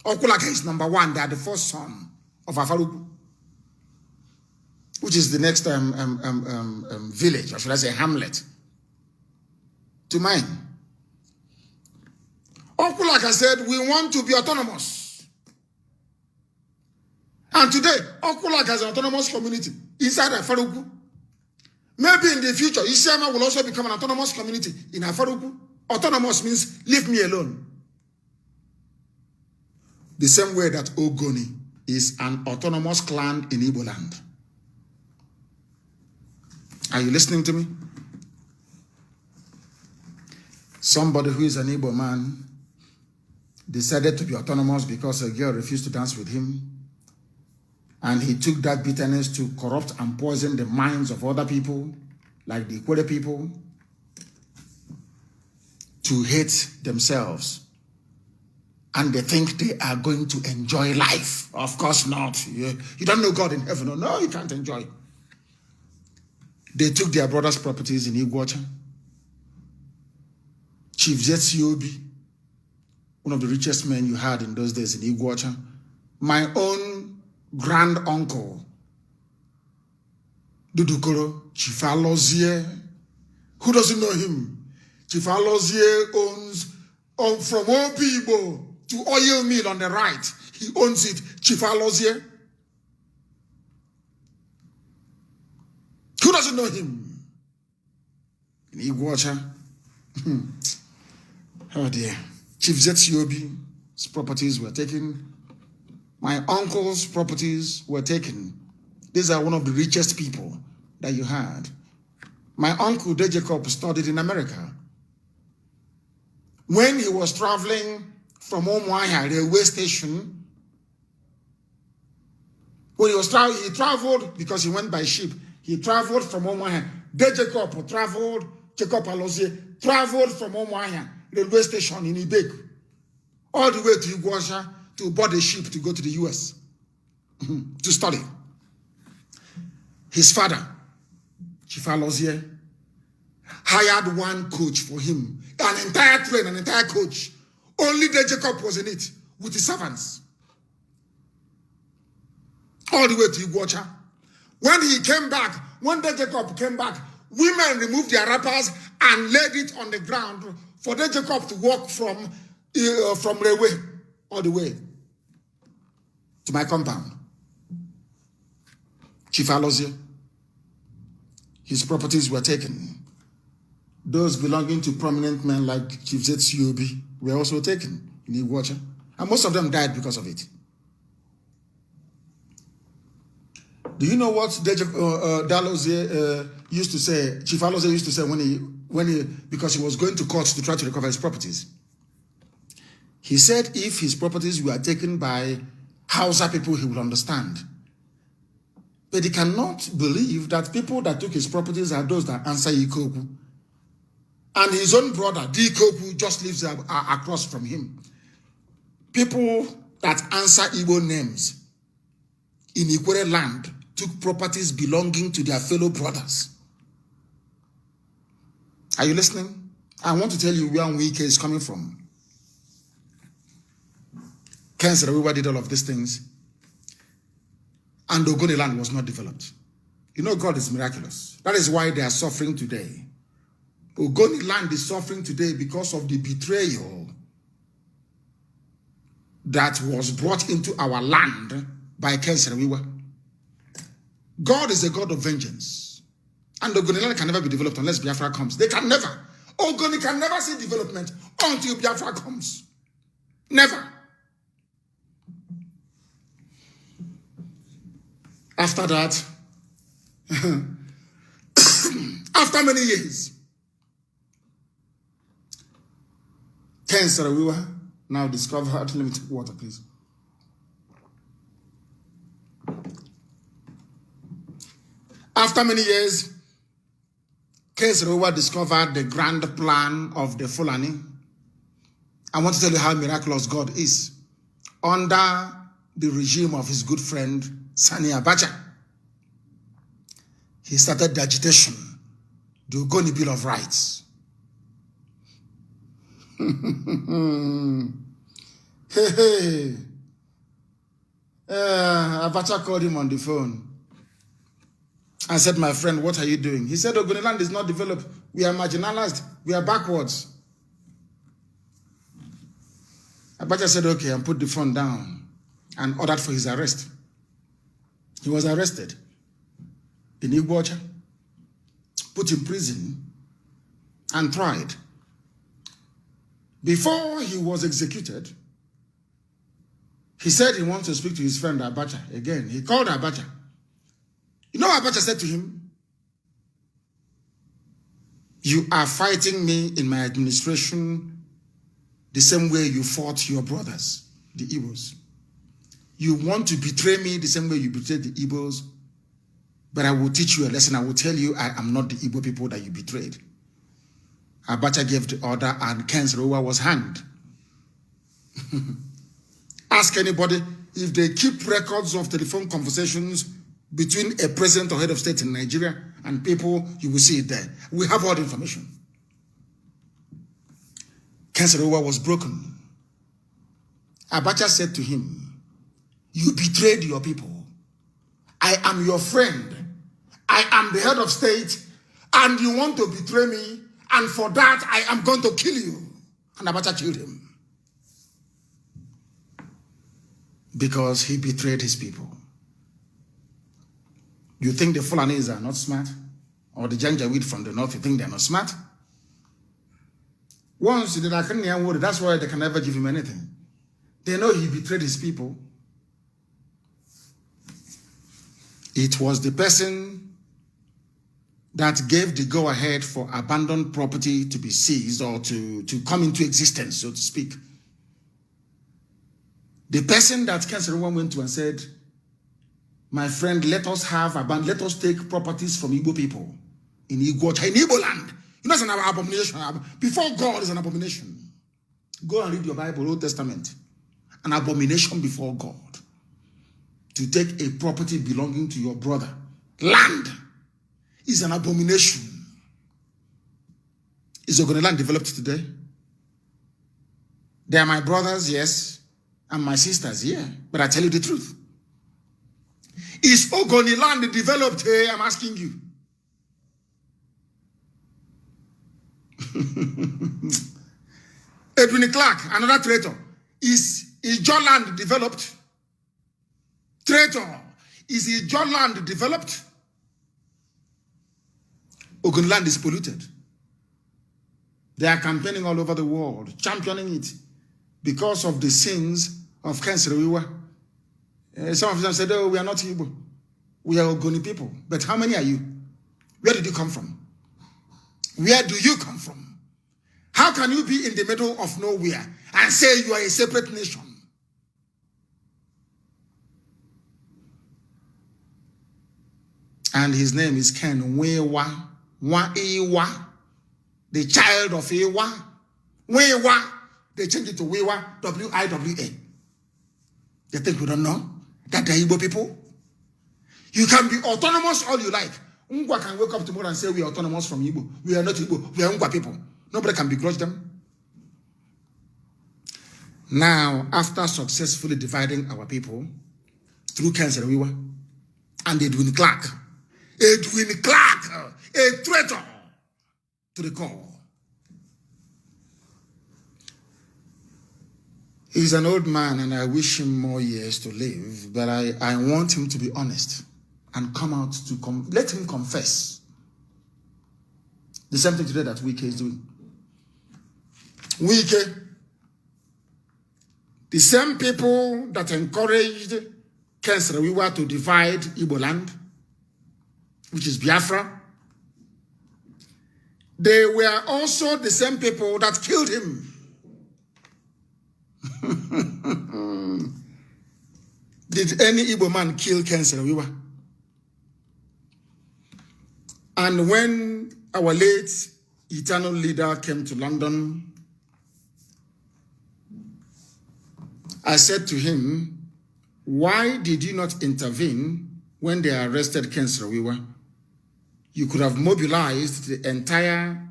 Okulaga is number one. They are the first son of Afaruku, which is the next village, or should I say hamlet, to mine. Okulaga said, we want to be autonomous. And today, Okulaga has an autonomous community inside Afaruku. Maybe in the future, Isiama will also become an autonomous community in Afaruku. Autonomous means leave me alone. The same way that Ogoni is an autonomous clan in Igbo land. Are you listening to me? Somebody who is an Igbo man decided to be autonomous because a girl refused to dance with him. And he took that bitterness to corrupt and poison the minds of other people, like the Ikwere people, to hate themselves. And they think they are going to enjoy life. Of course not. You don't know God in heaven. No, you can't enjoy. They took their brother's properties in Iguacha. Chief Zetsiobi, one of the richest men you had in those days in Iguacha. My own grand uncle, Dudukoro, Chief Alozie. Who doesn't know him? Chief Alozie owns from Obibo to oil mill on the right. He owns it, Chief Alozie. Who doesn't know him? In Iguacha. Oh dear. Chief Zetsiobi's properties were taken. My uncle's properties were taken. These are one of the richest people that you had. My uncle, De Jacob, studied in America. When he was traveling from Omuahia railway station, when he traveled because he went by ship. He traveled from Omuahia. De Jacob traveled, Jacob Alozie traveled from Omuahia railway station in Ibek, all the way to Iguacha to board a ship to go to the US to study. His father, Chief Alozie, hired one coach for him, an entire train, an entire coach. Only De Jacob was in it with his servants. All the way to Iguacha. When he came back, when De Jacob came back, women removed their wrappers and laid it on the ground for De Jacob to walk from railway all the way to my compound. Chief Alozie, his properties were taken. Those belonging to prominent men like Chief Zetsiobi were also taken in Iguacha. And most of them died because of it. Do you know what Dalozie used to say, Chief Alozie used to say because he was going to court to try to recover his properties? He said if his properties were taken by Hausa people, he would understand. But he cannot believe that people that took his properties are those that answer Ikoku. And his own brother, Dikoku, just lives across from him. People that answer Igbo names in Ikwere land took properties belonging to their fellow brothers. Are you listening? I want to tell you where Wike is coming from. Kensarawiwa did all of these things, and Ogoni land was not developed. You know, God is miraculous. That is why they are suffering today. Ogoni land is suffering today because of the betrayal that was brought into our land by Kensarawiwa. God is a God of vengeance. And Ogoni land can never be developed unless Biafra comes. They can never. Ogoni can never see development until Biafra comes. Never. After that, after many years, Kensarawiwa now discovered, let me take water please. After many years, Kensarawiwa discovered the grand plan of the Fulani. I want to tell you how miraculous God is. Under the regime of his good friend, Sani Abacha, he started the agitation, the Ogoni Bill of Rights. Abacha called him on the phone. I said, my friend, what are you doing? He said, Ogoni land is not developed. We are marginalized. We are backwards. Abacha said, okay, and put the phone down and ordered for his arrest. He was arrested in Iguacha, put in prison, and tried. Before he was executed, He said he wants to speak to his friend Abacha. Again, he called Abacha. You know what Abacha said to him? You are fighting me in my administration the same way you fought your brothers, the Igbos. You want to betray me the same way you betrayed the Igbos, but I will teach you a lesson. I will tell you I am not the Igbo people that you betrayed. Abacha gave the order and Ken Saro-Wiwa was hanged. Ask anybody if they keep records of telephone conversations between a president or head of state in Nigeria and people, you will see it there. We have all the information. Ken Saro-Wiwa was broken. Abacha said to him, you betrayed your people. I am your friend. I am the head of state, and you want to betray me, and for that I am going to kill you. And Abacha killed him. Because he betrayed his people. You think the Fulanis are not smart? Or the Janjaweed from the north, you think they're not smart? Once they are Kenyan word, that's why they can never give him anything. They know he betrayed his people. It was the person that gave the go-ahead for abandoned property to be seized or to come into existence, so to speak. The person that Ken Saro-Wiwa went to and said, my friend, let us take properties from Igbo people in Igbo land. You know, it's an abomination. Before God is an abomination. Go and read your Bible, Old Testament. An abomination before God. To take a property belonging to your brother. Land is an abomination. Is Ogoni land developed today? They are my brothers, yes. And my sisters, yeah. But I tell you the truth. Is Ogoni land developed here? I'm asking you. Edwin Clark, another traitor. Is your land developed? Traitor. Is your land developed? Ogoni land is polluted. They are campaigning all over the world, championing it because of the sins of Ken Saro-Wiwa. Some of them said, oh, we are not Igbo. We are Ogoni people. But how many are you? Where did you come from? Where do you come from? How can you be in the middle of nowhere and say you are a separate nation? And his name is Ken Wewa, Wa-Ewa, the child of Ewa. Wewa, they changed it to Wewa, W-I-W-A. They think we don't know that they're Igbo people. You can be autonomous all you like. Ngwa can wake up tomorrow and say we are autonomous from Igbo. We are not Igbo. We are Ngwa people. Nobody can begrudge them. Now, after successfully dividing our people through Ken Saro-Wiwa and Edwin Clark, a traitor to the core. He's an old man and I wish him more years to live, but I want him to be honest and come out to let him confess. The same thing today that Wike is doing. Wike, the same people that encouraged Ken Saro-Wiwa to divide Igbo land, which is Biafra, they were also the same people that killed him. Did any Igbo man kill Ken Saro-Wiwa? And when our late eternal leader came to London, I said to him, why did you not intervene when they arrested Ken Saro-Wiwa? You could have mobilized the entire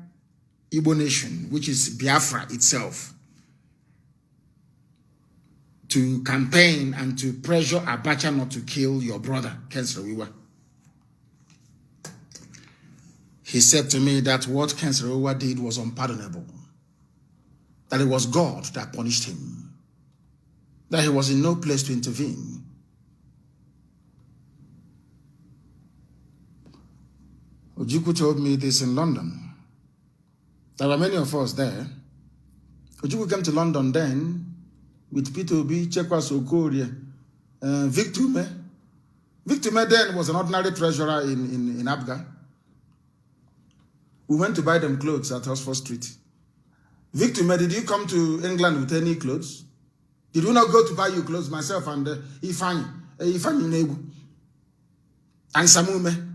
Igbo nation, which is Biafra itself, to campaign and to pressure Abacha not to kill your brother, Ken Saro-Wiwa. He said to me that what Ken Saro-Wiwa did was unpardonable. That it was God that punished him. That he was in no place to intervene. Ojukwu told me this in London. There were many of us there. Ojukwu came to London then with Peter Obi, Chekwas Okorie, Victor Me. Victor Me then was an ordinary treasurer in Abga. We went to buy them clothes at Oxford Street. Victor Me, did you come to England with any clothes? Did we not go to buy you clothes, myself and Ifani Negu, and Samume?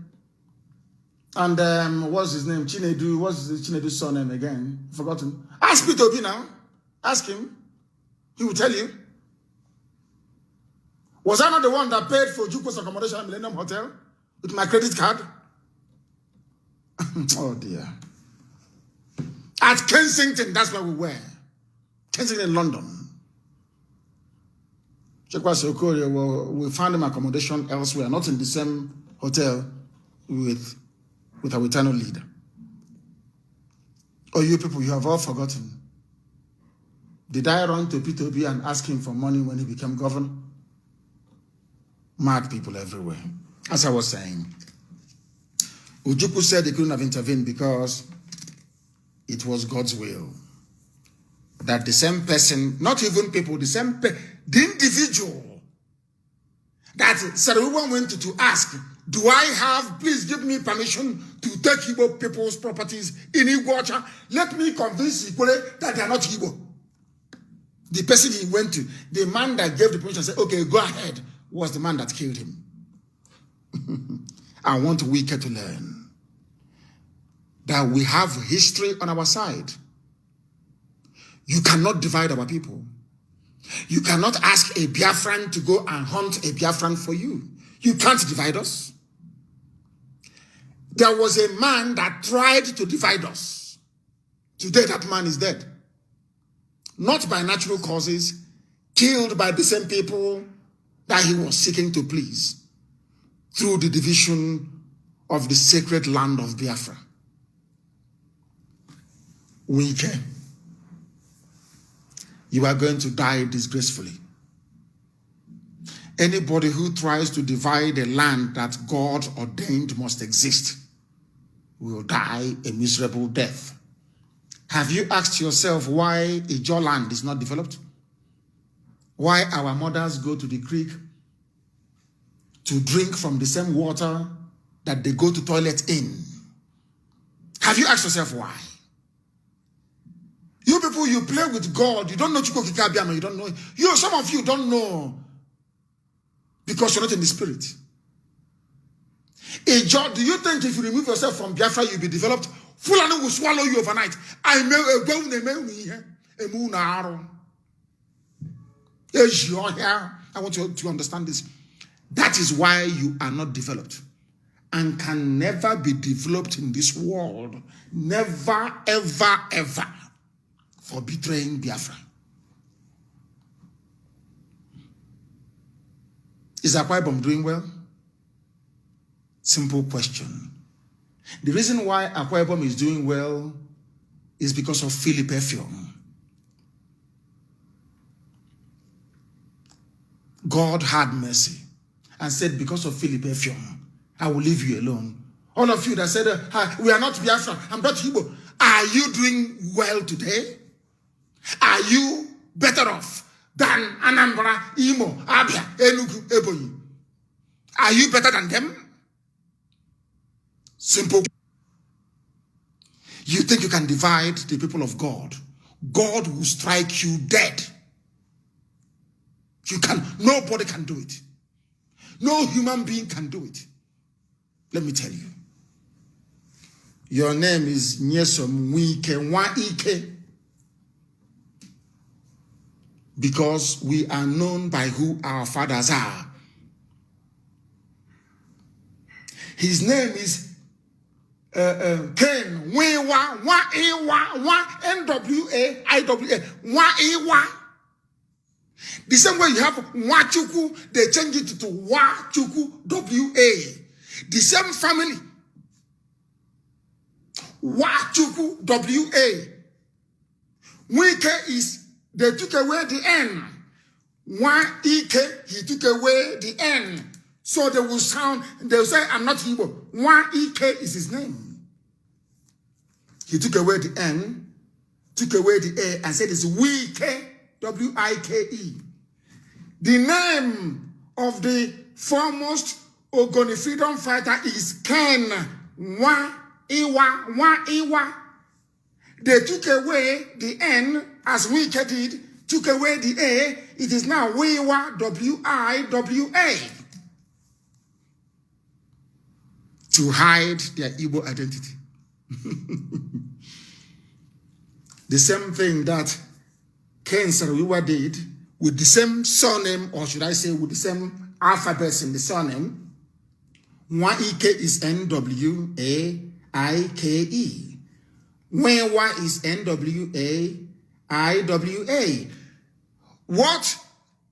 And what's his name? Chinedu. What's Chinedu's surname again? Forgotten. Ask Peter Obi now. Ask him. He will tell you. Was I not the one that paid for Juko's accommodation at Millennium Hotel with my credit card? Oh dear. At Kensington, that's where we were. Kensington, London. We found him accommodation elsewhere, not in the same hotel with our eternal leader. Oh, you people, you have all forgotten. Did I run to Peter Obi and ask him for money when he became governor? Mad people everywhere. As I was saying, Ojukwu said he couldn't have intervened because it was God's will. That the same person, not even people, the individual that Saruwan went to ask, do I have, please give me permission to take Igbo people's properties in Iguacha? Let me convince Igbo that they are not Igbo. The person he went to, the man that gave the permission said, okay, go ahead, was the man that killed him. I want Wike to learn that we have history on our side. You cannot divide our people. You cannot ask a Biafran to go and hunt a Biafran for you. You can't divide us. There was a man that tried to divide us. Today that man is dead. Not by natural causes, killed by the same people that he was seeking to please through the division of the sacred land of Biafra. Wike, you are going to die disgracefully. Anybody who tries to divide a land that God ordained must exist will die a miserable death. Have you asked yourself why Ijaw land is not developed? Why our mothers go to the creek to drink from the same water that they go to toilet in? Have you asked yourself why? You people, you play with God. You don't know Chukwu Okike Abiama. You don't know. Some of you don't know because you're not in the spirit. Ijaw, do you think if you remove yourself from Biafra, you'll be developed? Fulani will swallow you overnight. I want you to understand this. That is why you are not developed and can never be developed in this world. Never, ever, ever. For betraying Biafra. Is Akwa Ibom doing well? Simple question. The reason why Akwa Ibom is doing well is because of Philip Effiong. God had mercy and said, because of Philip Effiong, I will leave you alone. All of you that said, we are not Biafra, I'm not Igbo. Are you doing well today? Are you better off than Anambra, Imo, Abia, Enugu, Ebonyi? Are you better than them? Simple. You think you can divide the people of God? God will strike you dead. You can. Nobody can do it. No human being can do it. Let me tell you. Your name is Nyesom Wike Waike. Because we are known by who our fathers are. His name is Ken Wewa N-W-A-I-W-A Wa. The same way you have Wachuku, they change it to Wachuku W-A. The same family. Wachuku W-A. Wike is, they took away the N. Wa-Ike, he took away the N. So they will sound, they will say, I'm not Igbo. Wa-Ike is his name. He took away the N, took away the A, and said it's Wike, W-I-K-E. The name of the foremost Ogoni freedom fighter is Ken Wa-Iwa. They took away the N, as we did, took away the A. It is now Wiwa, W-I-W-A. To hide their Igbo identity. The same thing that Ken Sarawiwa did with the same surname, or should I say with the same alphabets in the surname. Waike is N-W-A-I-K-E. Wenwa is N-W-A-I-W-A. What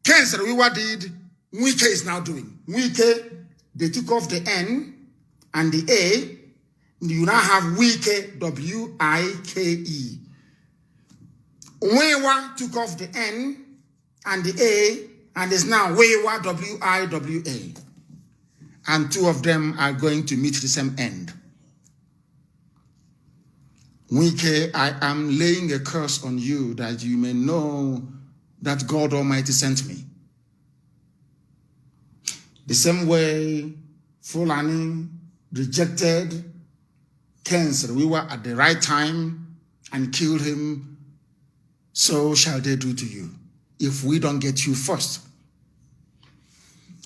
Ken Sarawiwa did, Wike is now doing. Wike, they took off the N and the A. You now have Wike, W-I-K-E. Wenwa took off the N and the A, and is now Wewa, W-I-W-A. And two of them are going to meet the same end. Wike, I am laying a curse on you that you may know that God Almighty sent me. The same way Fulani rejected Ken Sarawiwa at the right time and killed him, so shall they do to you if we don't get you first.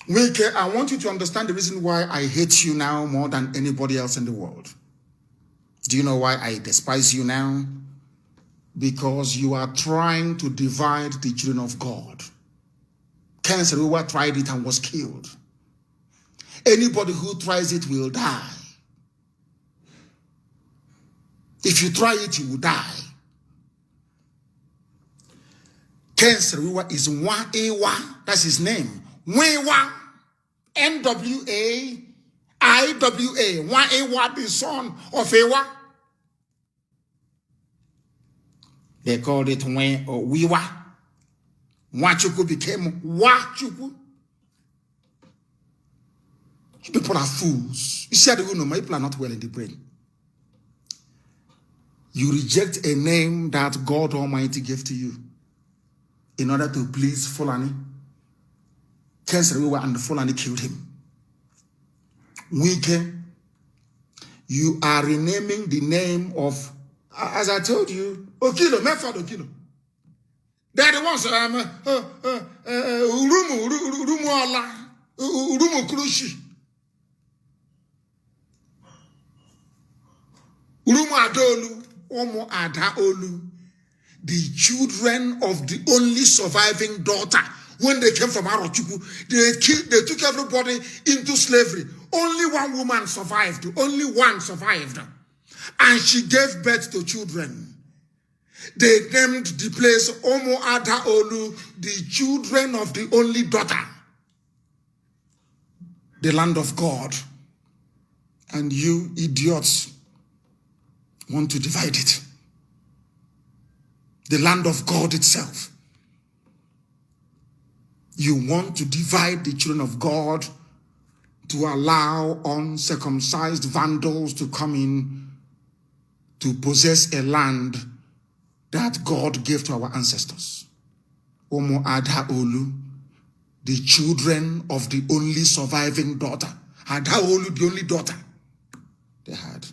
Wike, I want you to understand the reason why I hate you now more than anybody else in the world. Do you know why I despise you now? Because you are trying to divide the children of God. Ken Sarawiwa tried it and was killed. Anybody who tries it will die. If you try it, you will die. Ken Sarawiwa is Wa-Ewa, that's his name. Wewa, N-W-A-I-W-A. Wa-Ewa, the son of Ewa. They called it Wen or Wiwa. Wachuku became Wachuku. People are fools. You see, my people are not well in the brain. You reject a name that God Almighty gave to you in order to please Fulani. Ken Sarawiwa and the Fulani killed him. Wike, you are renaming the name of, as I told you, Okilo, Mefad Okilo. They're the ones, Urumu Allah, Urumu Krushi, Urumu Adolu, Omo Adaolu, the children of the only surviving daughter. When they came from Arochukwu, they took everybody into slavery. Only one woman survived. Only one survived. And she gave birth to children. They named the place Omo Adaolu, the children of the only daughter. The land of God. And you idiots want to divide it. The land of God itself. You want to divide the children of God to allow uncircumcised vandals to come in to possess a land that God gave to our ancestors. Omo Adaolu, the children of the only surviving daughter. Adaolu, the only daughter they had.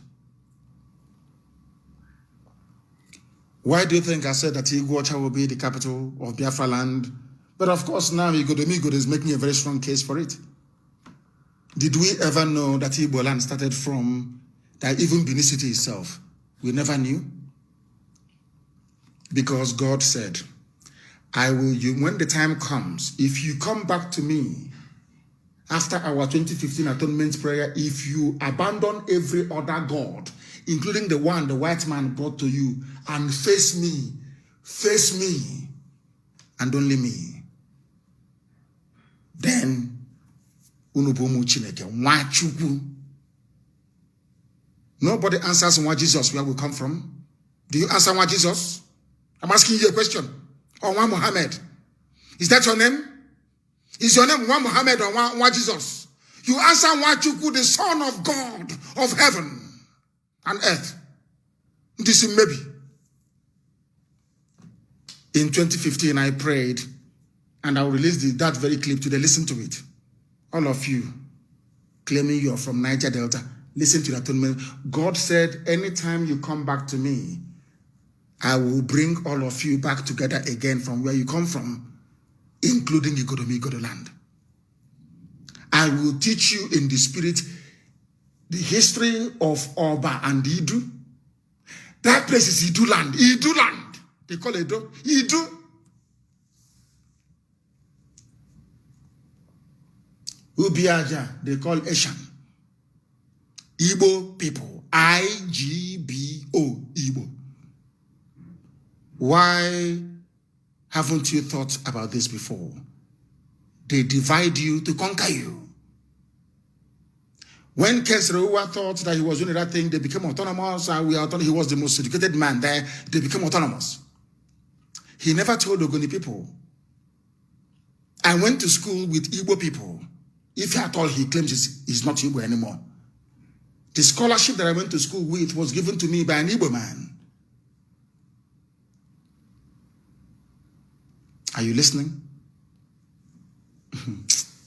Why do you think I said that Iguacha will be the capital of Biafra land? But of course now Igbo is making a very strong case for it. Did we ever know that Igbo land started from that even Benin City itself? We never knew. Because God said, I will, when the time comes, if you come back to me after our 2015 atonement prayer, if you abandon every other God, including the one the white man brought to you, and face me, and only me, then unubomu chineke Nwachukwu. Nobody answers why Jesus, where we come from. Do you answer why Jesus? I'm asking you a question. Or why Muhammad? Is that your name? Is your name why Muhammad or why Jesus? You answer Nwachukwu, the Son of God of heaven and earth. This is maybe. In 2015, I prayed, and I'll release that very clip today. Listen to it. All of you claiming you're from Niger Delta, listen to that. God said, anytime you come back to me, I will bring all of you back together again from where you come from, including Igodomi land. I will teach you in the spirit the history of Oba and Idu. That place is Idu land. Idu land. They call it Idu. Ubiaja, they call Eshan. Igbo people. I-G-B-O. Igbo. Why haven't you thought about this before? They divide you to conquer you. When Kesrewa thought that he was doing that thing, they became autonomous, and he was the most educated man there. They became autonomous. He never told Ogoni people. I went to school with Igbo people. If at all he claims he's not Igbo anymore. The scholarship that I went to school with was given to me by an Igbo man. Are you listening?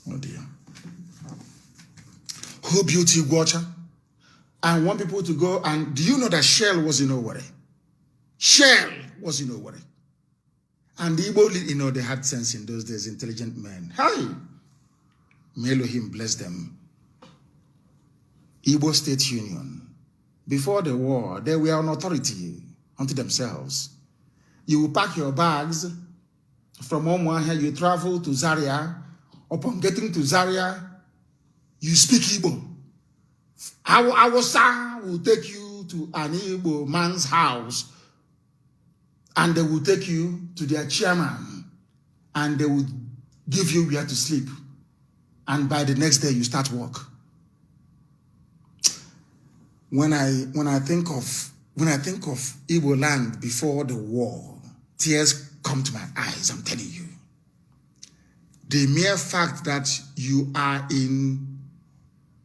Oh dear. Who built Iguacha? I want people to go and do you know that Shell was in Owerri? Shell was in Owerri. And the Igbo, they had sense in those days, intelligent men. Hi! May Elohim bless them. Igbo State Union. Before the war, they were an authority unto themselves. You will pack your bags from Omuahia, you travel to Zaria. Upon getting to Zaria, you speak Igbo. Awasa will take you to an Igbo man's house, and they will take you to their chairman, and they will give you where to sleep. And by the next day, you start work. When I think of Igbo land before the war, tears come to my eyes. I'm telling you. The mere fact that you are in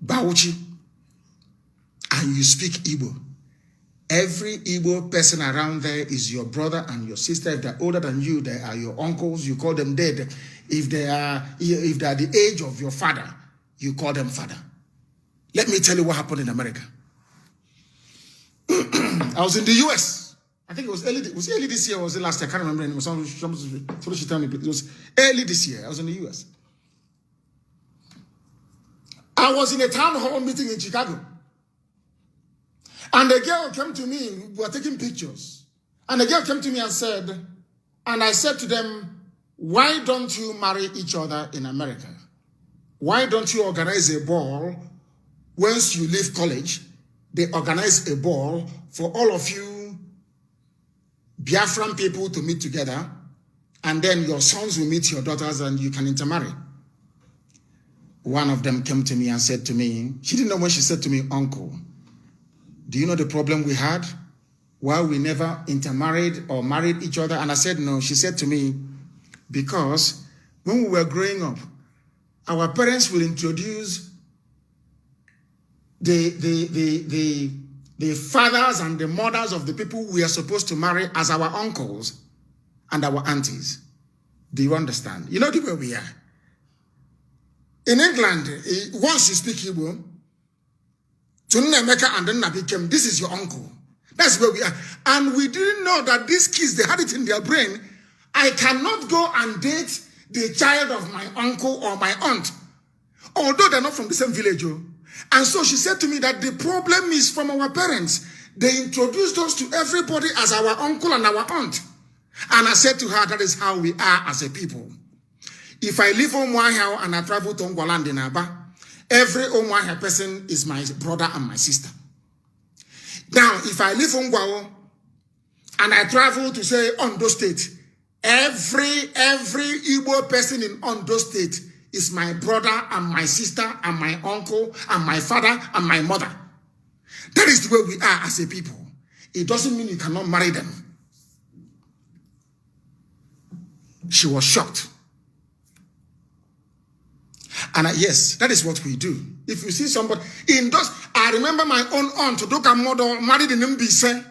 Bauchi and you speak Igbo, every Igbo person around there is your brother and your sister. If they're older than you, they are your uncles. You call them dead. If they are the age of your father, you call them father. Let me tell you what happened in America. I was in the US. I think it was early this year or was it last year? I can't remember. It was somebody should tell me. It was early this year. I was in the US. I was in a town hall meeting in Chicago. And a girl came to me. We were taking pictures. And the girl came to me and said, and I said to them, why don't you marry each other in America? Why don't you organize a ball once you leave college? They organize a ball for all of you Biafran people to meet together, and then your sons will meet your daughters and you can intermarry. One of them came to me and said to me, she didn't know when she said to me, uncle, do you know the problem we had? Why we never intermarried or married each other? And I said, no. She said to me, because when we were growing up, our parents will introduce the fathers and the mothers of the people we are supposed to marry as our uncles and our aunties. Do you understand? You know the way we are. In England, once you speak Igbo, to Nnamdi and Nnamdi came, this is your uncle. That's where we are. And we didn't know that these kids, they had it in their brain. I cannot go and date the child of my uncle or my aunt, although they're not from the same village. And so she said to me that the problem is from our parents. They introduced us to everybody as our uncle and our aunt. And I said to her, that is how we are as a people. If I leave Omuahia and I travel to Ngwaland in Aba, every Omuahia person is my brother and my sister. Now, if I leave Ngwao and I travel to, say, Ondo State, every Igbo person in Ondo State is my brother and my sister and my uncle and my father and my mother. That is the way we are as a people. It doesn't mean you cannot marry them. She was shocked. And yes, that is what we do. If you see somebody in those, I remember my own aunt, Doka Modo, married in Mbise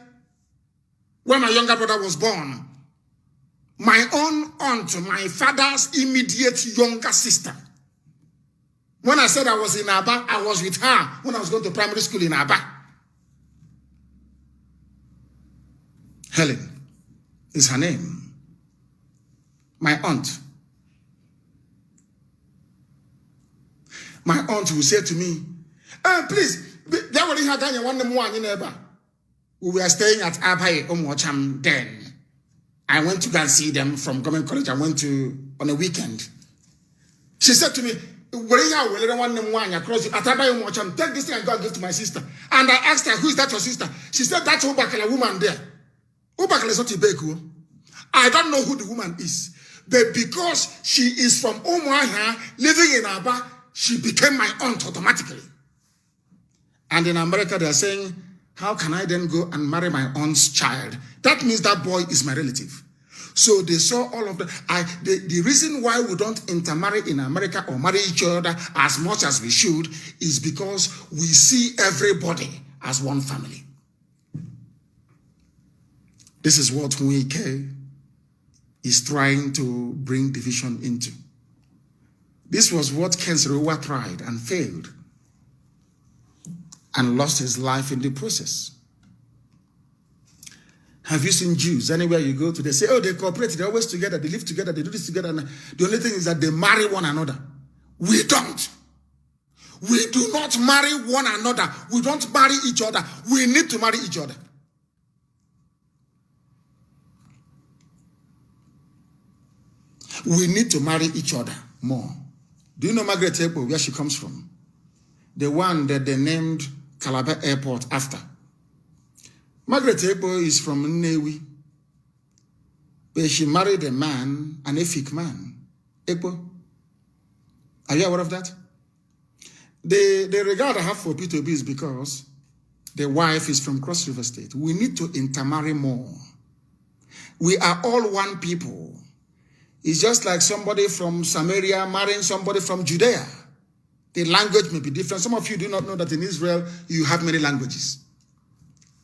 when my younger brother was born. My own aunt, my father's immediate younger sister. When I said I was in Aba, I was with her when I was going to primary school in Aba. Helen is her name. My aunt. My aunt will say to me, please, we were staying at Abai Omocham then. I went to go and see them from government college. I went to on a weekend. She said to me, take this thing and go and give to my sister. And I asked her, who is that your sister? She said, that's Ubakala woman there. Ubakala is not Ibeku. I don't know who the woman is. But because she is from Umuahia, living in Aba, she became my aunt automatically. And in America, they are saying, how can I then go and marry my aunt's child? That means that boy is my relative. So they saw all of that. The reason why we don't intermarry in America or marry each other as much as we should is because we see everybody as one family. This is what Nwike is trying to bring division into. This was what Ken Saro-Wiwa tried and failed and lost his life in the process. Have you seen Jews? Anywhere you go to, they say, oh, they cooperate, they're always together, they live together, they do this together. And the only thing is that they marry one another. We don't. We do not marry one another. We don't marry each other. We need to marry each other. We need to marry each other more. Do you know Margaret Ekpo, where she comes from? The one that they named Calabar Airport after. Margaret Ekpo is from Nnewi, but she married a man, an Efik man. Ekpo. Are you aware of that? The regard I have for P2B is because the wife is from Cross River State. We need to intermarry more. We are all one people. It's just like somebody from Samaria marrying somebody from Judea. The language may be different. Some of you do not know that in Israel, you have many languages.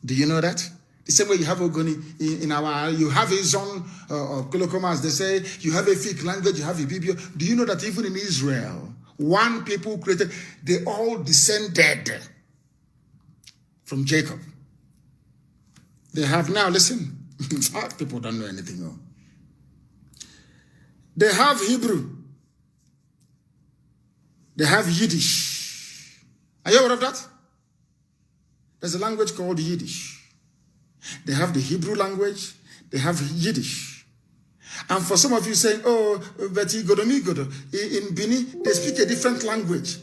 Do you know that? The same way you have Ogoni in our, you have a zone or Kolokoma, as they say, you have a Fik language, you have a Bibio. Do you know that even in Israel, one people created, they all descended from Jacob. They have now, listen, people don't know anything. Oh. They have Hebrew. They have Yiddish. Are you aware of that? There's a language called Yiddish. They have the Hebrew language. They have Yiddish. And for some of you saying, oh, but in Bini, they speak a different language.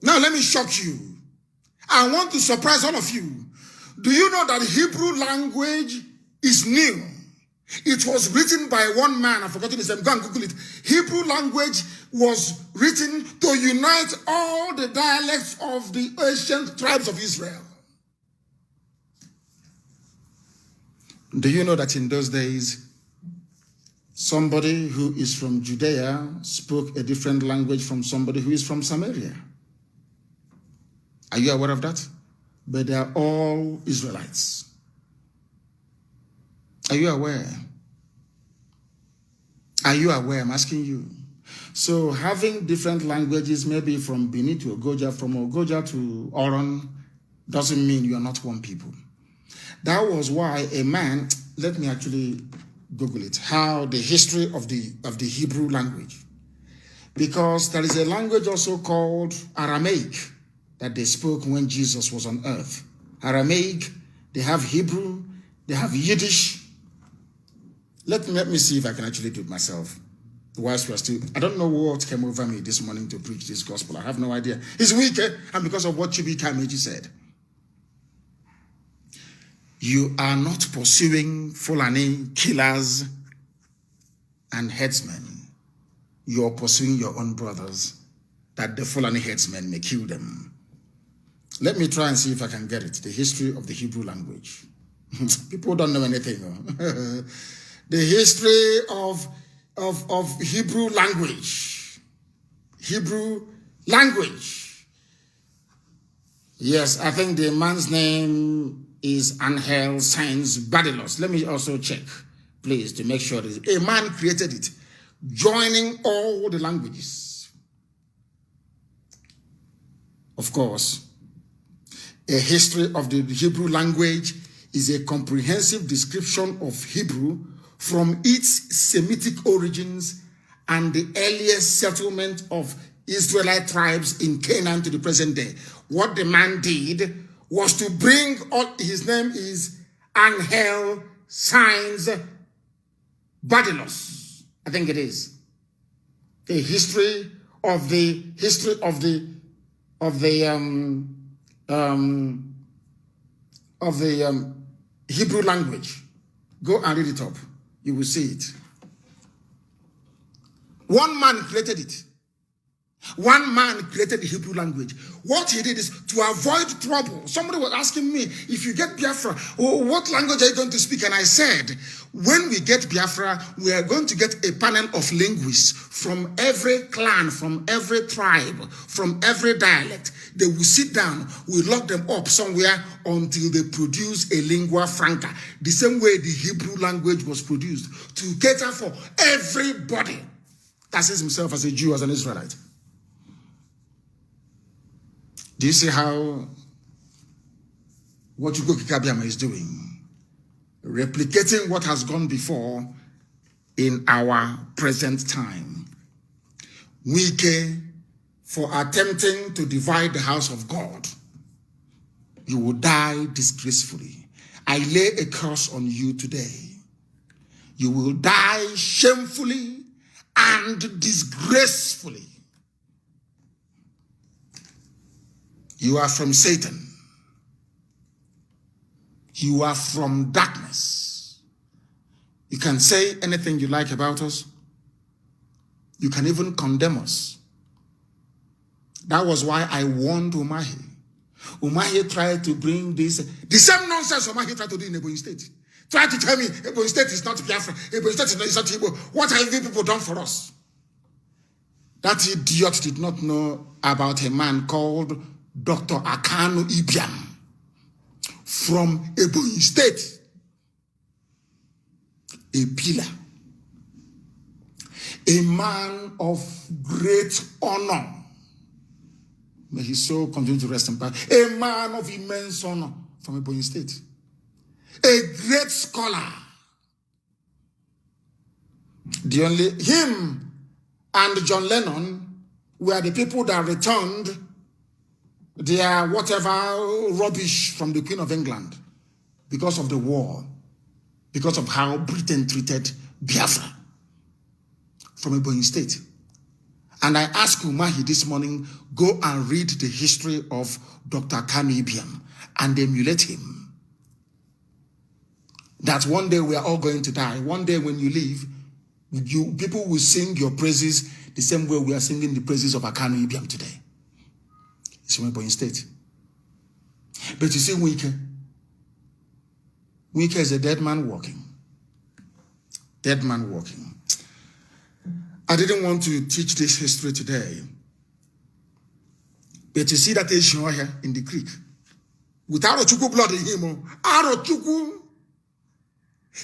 Now let me shock you. I want to surprise all of you. Do you know that Hebrew language is new? It was written by one man. I've forgotten his name. Go and Google it. Hebrew language was written to unite all the dialects of the ancient tribes of Israel. Do you know that in those days, somebody who is from Judea spoke a different language from somebody who is from Samaria? Are you aware of that? But they are all Israelites. Are you aware? Are you aware? I'm asking you. So having different languages, maybe from Benin to Ogoja, from Ogoja to Oron, doesn't mean you are not one people. That was why a man, let me actually Google it, how the history of the Hebrew language. Because there is a language also called Aramaic that they spoke when Jesus was on earth. Aramaic, they have Hebrew, they have Yiddish. Let me see if I can actually do it myself. Whilst we are still, I don't know what came over me this morning to preach this gospel. I have no idea. It's wicked, and because of what Chibi Kameji said. You are not pursuing Fulani killers and headsmen. You are pursuing your own brothers, that the Fulani headsmen may kill them. Let me try and see if I can get it. The history of the Hebrew language. People don't know anything. The history of Hebrew language. Hebrew language. Yes, I think the man's name is Angel Sainz Badilos. Let me also check place to make sure that a man created it, joining all the languages. Of course, a history of the Hebrew language is a comprehensive description of Hebrew from its Semitic origins and the earliest settlement of Israelite tribes in Canaan to the present day. What the man did was to bring all, his name is Angel Signs Badilos, I think it is. A history of the Hebrew language. Go and read it up. You will see it. One man created it. One man created the Hebrew language. What he did is to avoid trouble. Somebody was asking me, if you get Biafra, what language are you going to speak? And I said, when we get Biafra, we are going to get a panel of linguists from every clan, from every tribe, from every dialect. They will sit down, we lock them up somewhere until they produce a lingua franca. The same way the Hebrew language was produced to cater for everybody that sees himself as a Jew, as an Israelite. Do you see how what Ugo Kikabiama is doing? Replicating what has gone before in our present time. Wike, for attempting to divide the house of God, you will die disgracefully. I lay a curse on you today. You will die shamefully and disgracefully. You are from Satan. You are from darkness. You can say anything you like about us. You can even condemn us. That was why I warned Umahi. Umahi tried to bring this, the same nonsense Umahi tried to do in Ebonyi State. Tried to tell me Ebonyi State is not Biafra, Ebonyi State is not Igbo. What have you people done for us? That idiot did not know about a man called Dr. Kanu from Ebonyi State. A pillar. A man of great honor. May his soul continue to rest in peace. A man of immense honor from Ebonyi State. A great scholar. Him and John Lennon were the people that returned their whatever rubbish from the Queen of England because of the war, because of how Britain treated Biafra from Ebonyi State. And I asked Umahi this morning, go and read the history of Dr. Kanu and emulate him. That one day we are all going to die. One day when you leave, people will sing your praises the same way we are singing the praises of Kanu today. It's from Ebonyi State. But you see, Wike is a dead man walking. Dead man walking. I didn't want to teach this history today. But you see that Asian here in the creek. With Arochukwu blood in him. Arochukwu.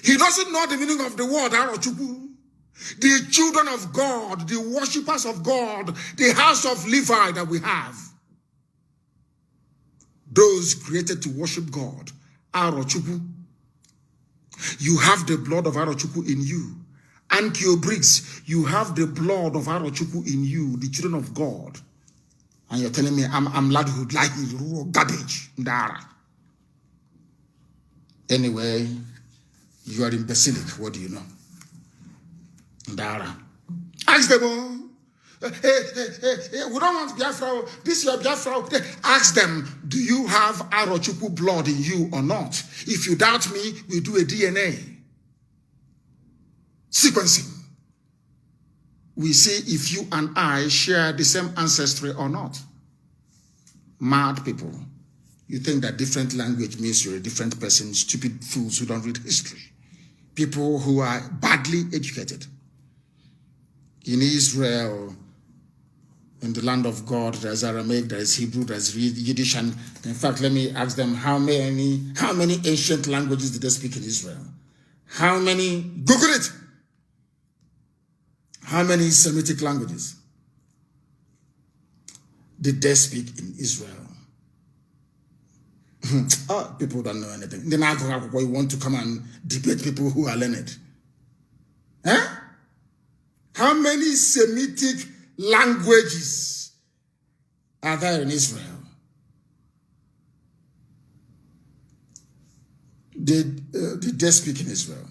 He doesn't know the meaning of the word Arochukwu. The children of God, the worshippers of God, the house of Levi that we have. Those created to worship God. Arochukwu. You have the blood of Arochukwu in you. Ankyo Briggs, you have the blood of Arochukwu in you, the children of God. And you're telling me I'm ladhood like garbage. Ndara. Anyway, you are imbecilic. What do you know? Ndara. Ask them all. Hey, we don't want Biafra. This is your Biafra. Ask them, do you have Arochukwu blood in you or not? If you doubt me, we do a DNA sequencing. We see if you and I share the same ancestry or not. Mad people. You think that different language means you're a different person. Stupid fools who don't read history. People who are badly educated. In Israel, in the land of God, there's Aramaic, there's Hebrew, there's Yiddish, and in fact, let me ask them how many ancient languages did they speak in Israel? How many, Google it, how many Semitic languages did they speak in Israel? Oh, people don't know anything. Then I you want to come and debate people who are learned. Huh? How many Semitic languages are there in Israel? Did they speak in Israel?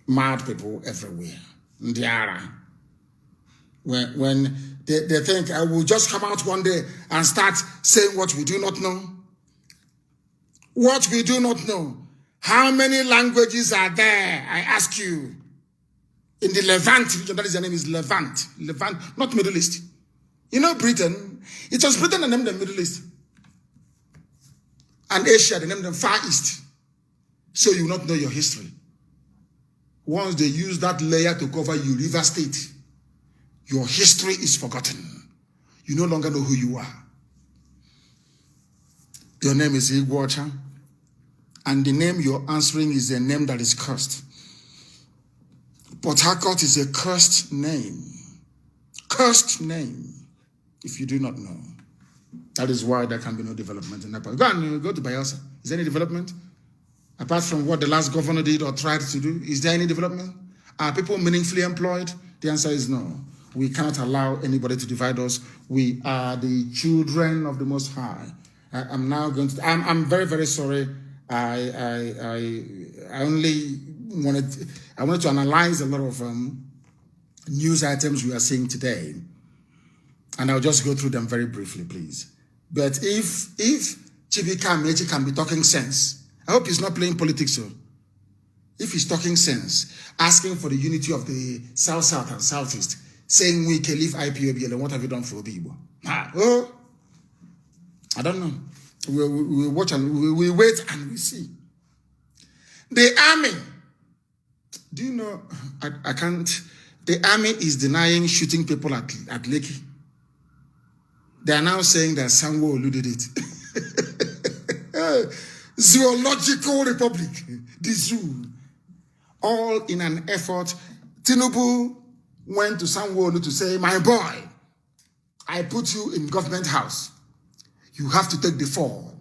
Mad people everywhere. Ndiara. When they think I will just come out one day and start saying what we do not know. What we do not know. How many languages are there? I ask you. In the Levant region, that is the name is Levant. Levant, not Middle East. You know Britain? It was Britain that named the Middle East. And Asia, they named them Far East. So you will not know your history. Once they use that layer to cover you, River State, your history is forgotten. You no longer know who you are. Your name is Igwacha. And the name you're answering is a name that is cursed. Port Harcourt is a cursed name. Cursed name. If you do not know. That is why there can be no development in that part. Go to Bayelsa. Is there any development? Apart from what the last governor did or tried to do, is there any development? Are people meaningfully employed? The answer is no. We cannot allow anybody to divide us. We are the children of the Most High. I'm now going to. I'm very, very sorry. I only wanted. I wanted to analyze a lot of news items we are seeing today, and I'll just go through them very briefly, please. But if Chibika Mechi can be talking sense, I hope he's not playing politics. So, if he's talking sense, asking for the unity of the South and Southeast, saying we can leave IPOB, and what have you done for Obibo? Oh, I don't know. We watch and we wait and we see. The army. Do you know? I can't. The army is denying shooting people at Lekki. They are now saying that Sanwo-Olu did it. Zoological Republic, the zoo. All in an effort. Tinubu went to Sanwo-Olu to say, my boy, I put you in government house. You have to take the fall.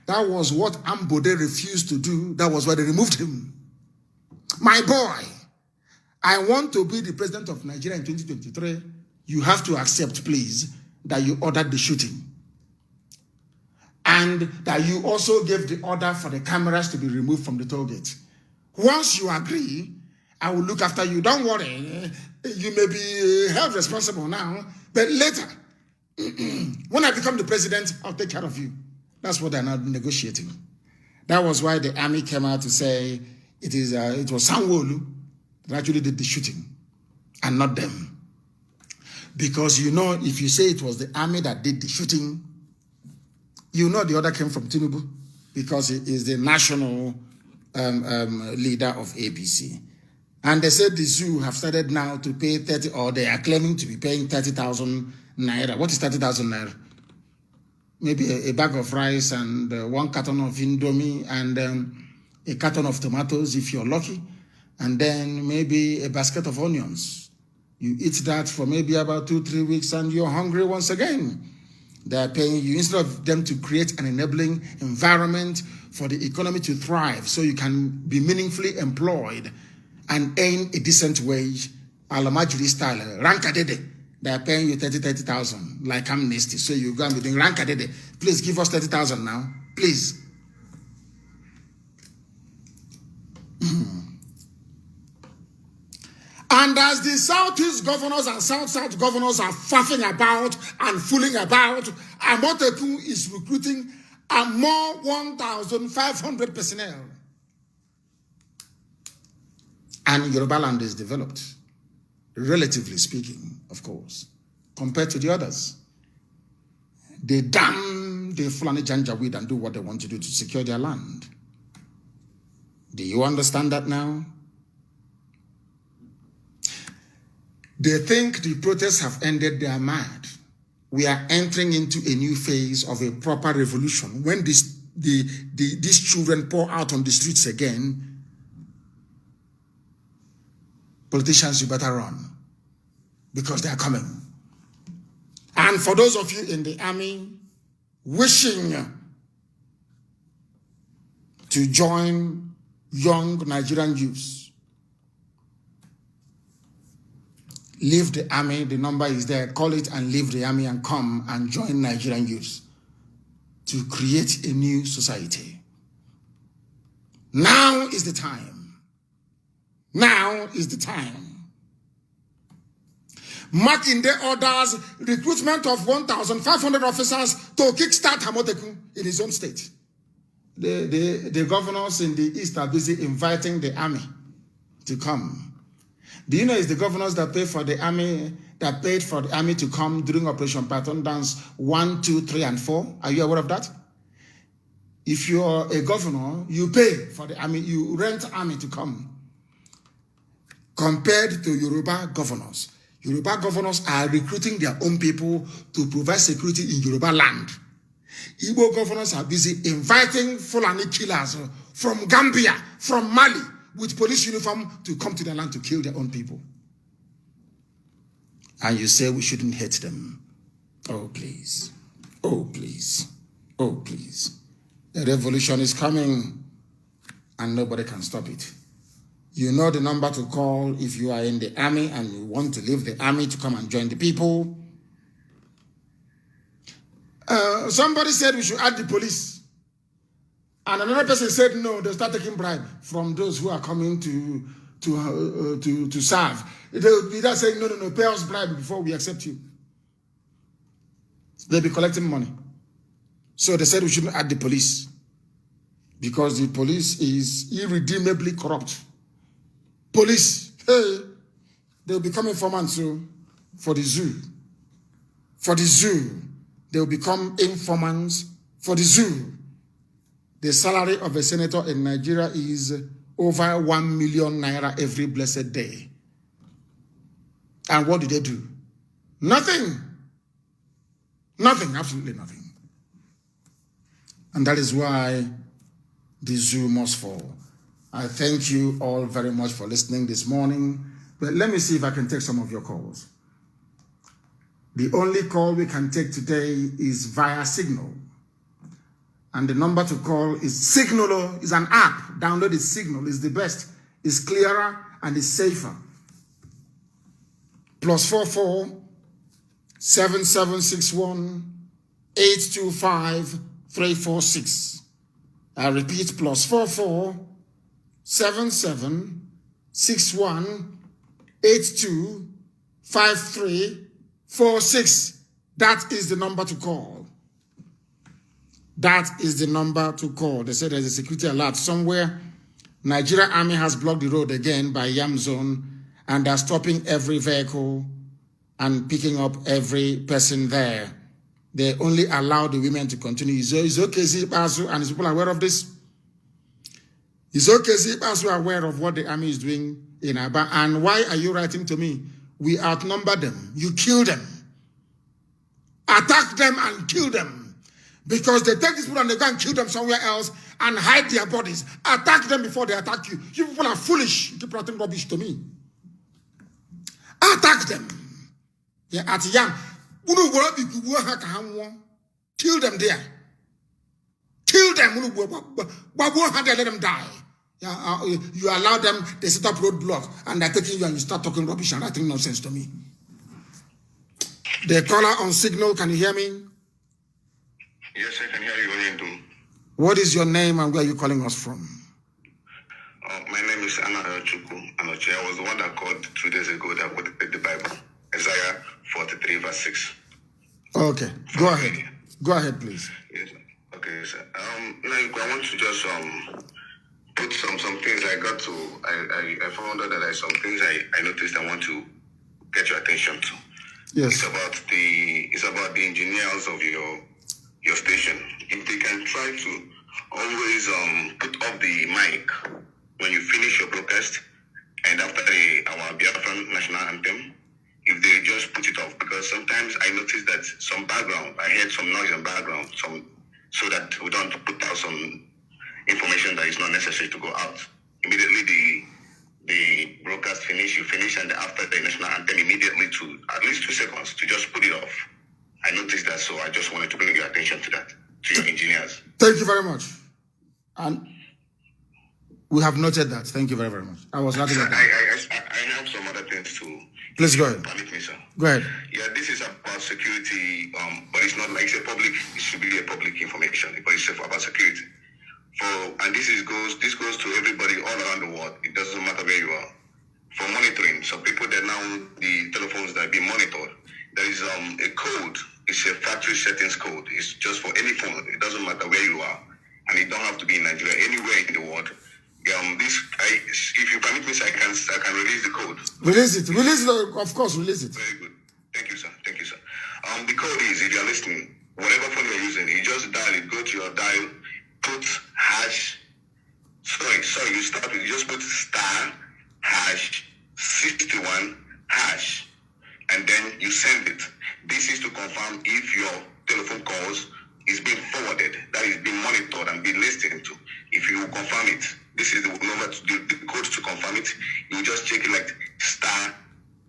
That was what Ambode refused to do. That was why they removed him. My boy, I want to be the president of Nigeria in 2023. You have to accept, please, that you ordered the shooting. And that you also gave the order for the cameras to be removed from the toll gate. Once you agree, I will look after you. Don't worry. You may be held responsible now, but later, when I become the president, I'll take care of you. That's what they're now negotiating. That was why the army came out to say it was Sanwo-Olu that actually did the shooting and not them. Because you know, if you say it was the army that did the shooting, you know the order came from Tinubu because he is the national leader of APC. And they said the zoo have started now to pay 30, or they are claiming to be paying 30,000 naira. What is 30,000 naira? Maybe a bag of rice and 1 carton of Indomie and a carton of tomatoes if you're lucky. And then maybe a basket of onions. You eat that for maybe about 2-3 weeks and you're hungry once again. They're paying you, instead of them to create an enabling environment for the economy to thrive so you can be meaningfully employed and earn a decent wage, Alamajiri style, Rankadede. They're paying you 30,000 like amnesty. So you go and be doing Rankadede. Please give us 30,000 now. Please. And as the Southeast governors and South governors are faffing about and fooling about, Amotekun is recruiting a more 1,500 personnel. And Yoruba land is developed, relatively speaking, of course, compared to the others. They damn the Fulani Janjaweed and do what they want to do to secure their land. Do you understand that now? They think the protests have ended, they are mad. We are entering into a new phase of a proper revolution when these children pour out on the streets again, politicians, you better run, because they are coming. And for those of you in the army wishing to join young Nigerian youths, leave the army. The number is there. Call it and leave the army and come and join Nigerian youths to create a new society. Now is the time. Now is the time. Makinde orders recruitment of 1,500 officers to kickstart Hamoteku in his own state. The governors in the east are busy inviting the army to come. Do you know it's the governors that pay for the army, that paid for the army to come during Operation Patton Dance 1, 2, 3, and 4? Are you aware of that? If you're a governor, you pay for the army, you rent army to come. Compared to Yoruba governors. Yoruba governors are recruiting their own people to provide security in Yoruba land. Igbo governors are busy inviting Fulani killers from Gambia, from Mali, with police uniform to come to their land to kill their own people. And you say we shouldn't hate them. Oh, please. Oh, please. Oh, please. The revolution is coming and nobody can stop it. You know the number to call if you are in the army and you want to leave the army to come and join the people. Somebody said we should add the police. And another person said no, they'll start taking bribe from those who are coming to serve. They'll be there saying, no, pay us bribe before we accept you. They'll be collecting money. So they said we shouldn't add the police because the police is irredeemably corrupt. Police, hey, they'll become informants for the zoo. For the zoo, they'll become informants for the zoo. The salary of a senator in Nigeria is over 1 million naira every blessed day. And what do they do? Nothing. Nothing, absolutely nothing. And that is why the zoo must fall. I thank you all very much for listening this morning. But let me see if I can take some of your calls. The only call we can take today is via Signal. And the number to call is Signal, is an app. Download it. Signal is the best. It's clearer and it's safer. +44 7761 825 346. I repeat, +44 7761 82 5346. That is the number to call. That is the number to call. They said there's a security alert somewhere. Nigeria Army has blocked the road again by Yam Zone, and they're stopping every vehicle and picking up every person there. They only allow the women to continue. Is okay, and is people aware of this? Is okay, are aware of what the army is doing in Aba? And why are you writing to me? We outnumber them. You kill them. Attack them and kill them. Because they take these people and they go and kill them somewhere else and hide their bodies. Attack them before they attack you. You people are foolish. You keep writing rubbish to me. Attack them. Yeah, at Yam. Kill them there. Kill them. Let them die. You allow them, they set up roadblock and they're taking you and you start talking rubbish and writing nonsense to me. The caller on Signal, can you hear me? Yes, I can hear you. What is your name and where are you calling us from? My name is Nnamdi. I was the one that called 2 days ago that quoted the Bible, Isaiah 43 verse 6. Okay, go ahead. Go ahead, please. Yes. Okay, sir. Now I want to just put some things I got to. I found out that there's some things I noticed I want to get your attention to. Yes. It's about the engineers of your station. If they can try to always put up the mic when you finish your broadcast and after our Biafran national anthem, if they just put it off, because sometimes I notice that I heard some noise in the background, so that we don't put out some information that is not necessary to go out. Immediately the broadcast finish, you finish, and after the national anthem, immediately to at least 2 seconds to just put it off. I noticed that, so I just wanted to bring your attention to that, to your engineers. Thank you very much. And we have noted that. Thank you very, very much. I was laughing at that. I have some other things to... Please go ahead. Permit me, sir. Go ahead. Yeah, this is about security, but it's not like it's a public, it should be a public information, but it's about security. And this goes to everybody all around the world. It doesn't matter where you are. For monitoring, so people that now, the telephones that are being monitored, there is a code. It's a factory settings code. It's just for any phone. It doesn't matter where you are. And it don't have to be in Nigeria, anywhere in the world. If you permit me, sir, I can release the code. Release it, of course, release it. Very good. Thank you, sir. The code is, if you're listening, whatever phone you're using, you just dial it, go to your dial, put hash, you just put star, hash, 61, hash, and then you send it. This is to confirm if your telephone calls is being forwarded, that is being monitored and being listened to. If you confirm it, this is the number to do the code to confirm it. You just check it like star,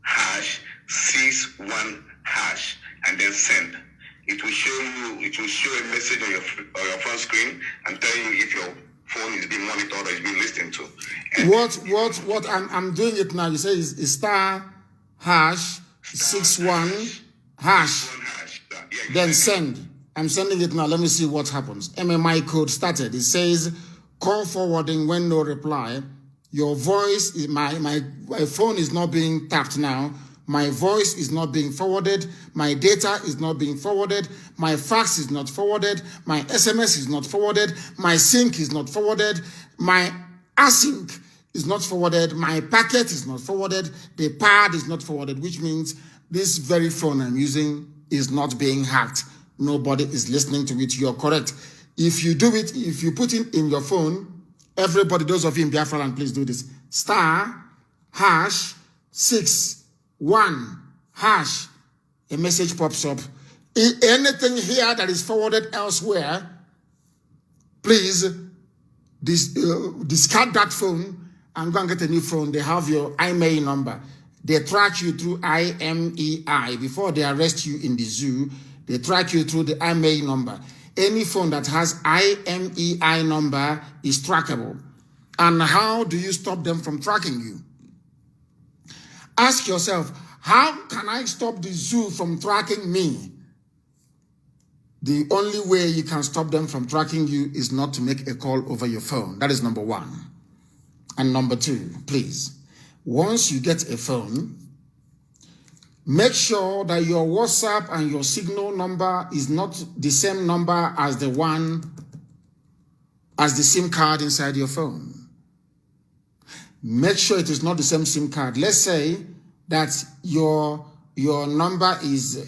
hash, 61, hash, and then send. It will show a message on your phone screen and tell you if your phone is being monitored or is being listened to. And what I'm doing it now. You say is star, hash, 61, hash, then send. I'm sending it now. Let me see what happens. MMI code started. It says call forwarding when no reply. Your voice is my phone is not being tapped now. My voice is not being forwarded. My data is not being forwarded. My fax is not forwarded. My SMS is not forwarded. My sync is not forwarded. My async is not forwarded. My packet is not forwarded. The pad is not forwarded, which means this very phone I'm using is not being hacked. Nobody is listening to it. You're correct. If you do it, if you put it in your phone, everybody, those of you in Biafra land, please do this. Star, hash, 61, hash. A message pops up. Anything here that is forwarded elsewhere, please discard that phone and go and get a new phone. They have your IMEI number. They track you through IMEI. Before they arrest you in the zoo, they track you through the IMEI number. Any phone that has IMEI number is trackable. And how do you stop them from tracking you? Ask yourself, how can I stop the zoo from tracking me? The only way you can stop them from tracking you is not to make a call over your phone. That is number one. And number two, please, once you get a phone, make sure that your WhatsApp and your Signal number is not the same number as the SIM card inside your phone. Make sure it is not the same SIM card. Let's say that your number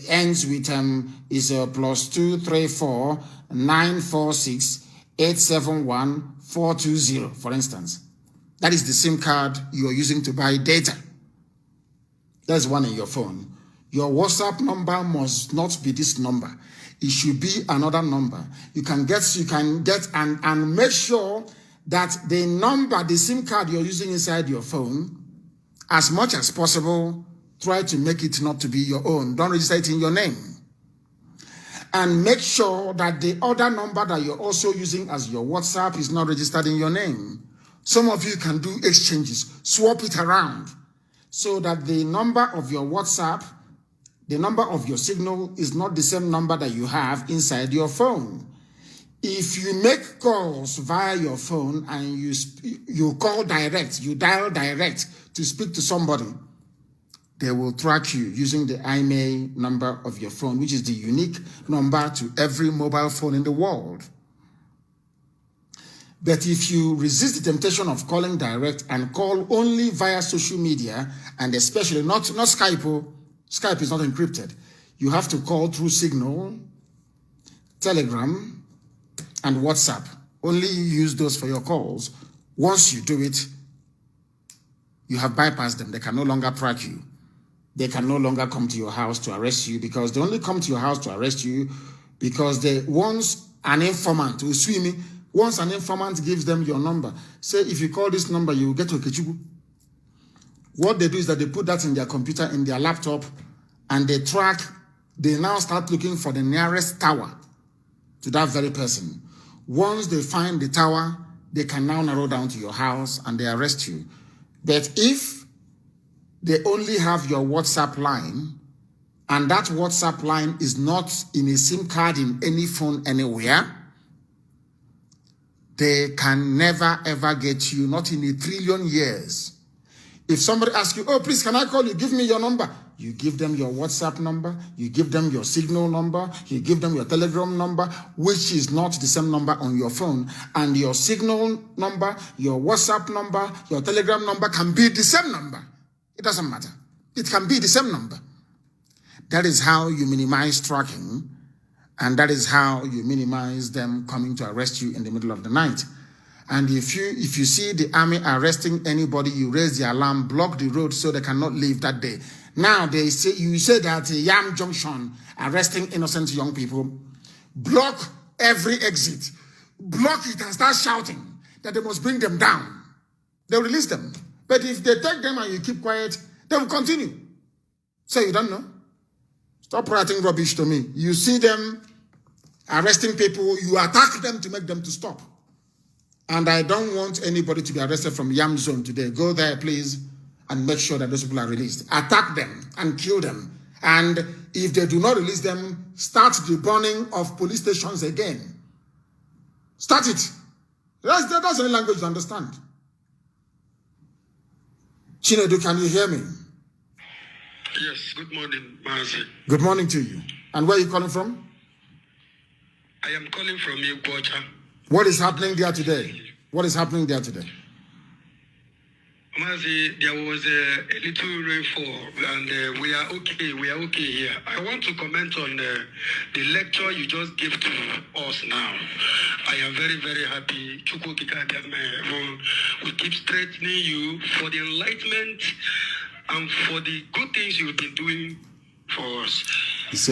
ends with +234 946 871 420, for instance. That is the SIM card you are using to buy data. There's one in your phone. Your WhatsApp number must not be this number. It should be another number. You can get and make sure that the number, the SIM card you're using inside your phone, as much as possible, try to make it not to be your own. Don't register it in your name. And make sure that the other number that you're also using as your WhatsApp is not registered in your name. Some of you can do exchanges, swap it around, so that the number of your WhatsApp, the number of your Signal is not the same number that you have inside your phone. If you make calls via your phone and you call direct, you dial direct to speak to somebody, they will track you using the IMEI number of your phone, which is the unique number to every mobile phone in the world. But if you resist the temptation of calling direct and call only via social media, and especially not Skype, Skype is not encrypted. You have to call through Signal, Telegram, and WhatsApp. Only use those for your calls. Once you do it, you have bypassed them. They can no longer track you. They can no longer come to your house to arrest you, because they only come to your house to arrest you Because once an informant will sue me, once an informant gives them your number, say if you call this number, you will get to Okechukwu. What they do is that they put that in their computer, in their laptop, and they track, they now start looking for the nearest tower to that very person. Once they find the tower, they can now narrow down to your house and they arrest you. But if they only have your WhatsApp line, and that WhatsApp line is not in a SIM card in any phone anywhere, they can never ever get you, not in a trillion years. If somebody asks you, oh, please, can I call you? Give me your number. You give them your WhatsApp number. You give them your Signal number. You give them your Telegram number, which is not the same number on your phone. And your Signal number, your WhatsApp number, your Telegram number can be the same number. It doesn't matter. It can be the same number. That is how you minimize tracking. And that is how you minimize them coming to arrest you in the middle of the night. And if you see the army arresting anybody, you raise the alarm, block the road so they cannot leave that day. Now you say that Yam Junction arresting innocent young people, block every exit, block it and start shouting that they must bring them down. They'll release them. But if they take them and you keep quiet, they will continue. So you don't know? Stop writing rubbish to me. You see them arresting people, you attack them to make them to stop. And I don't want anybody to be arrested from Yam Zone today. Go there, please, and make sure that those people are released. Attack them and kill them. And if they do not release them, start the burning of police stations again. Start it. That's any language you understand. Chinedu, can you hear me? Yes, good morning, Mazi. Good morning to you. And where are you calling from? I am calling from Iguacha. What is happening there today? What is happening there today? Mazi, there was a little rainfall and we are okay. We are okay here. I want to comment on the lecture you just gave to us now. I am very, very happy. We keep straightening you for the enlightenment and for the good things you've been doing for us. Yes,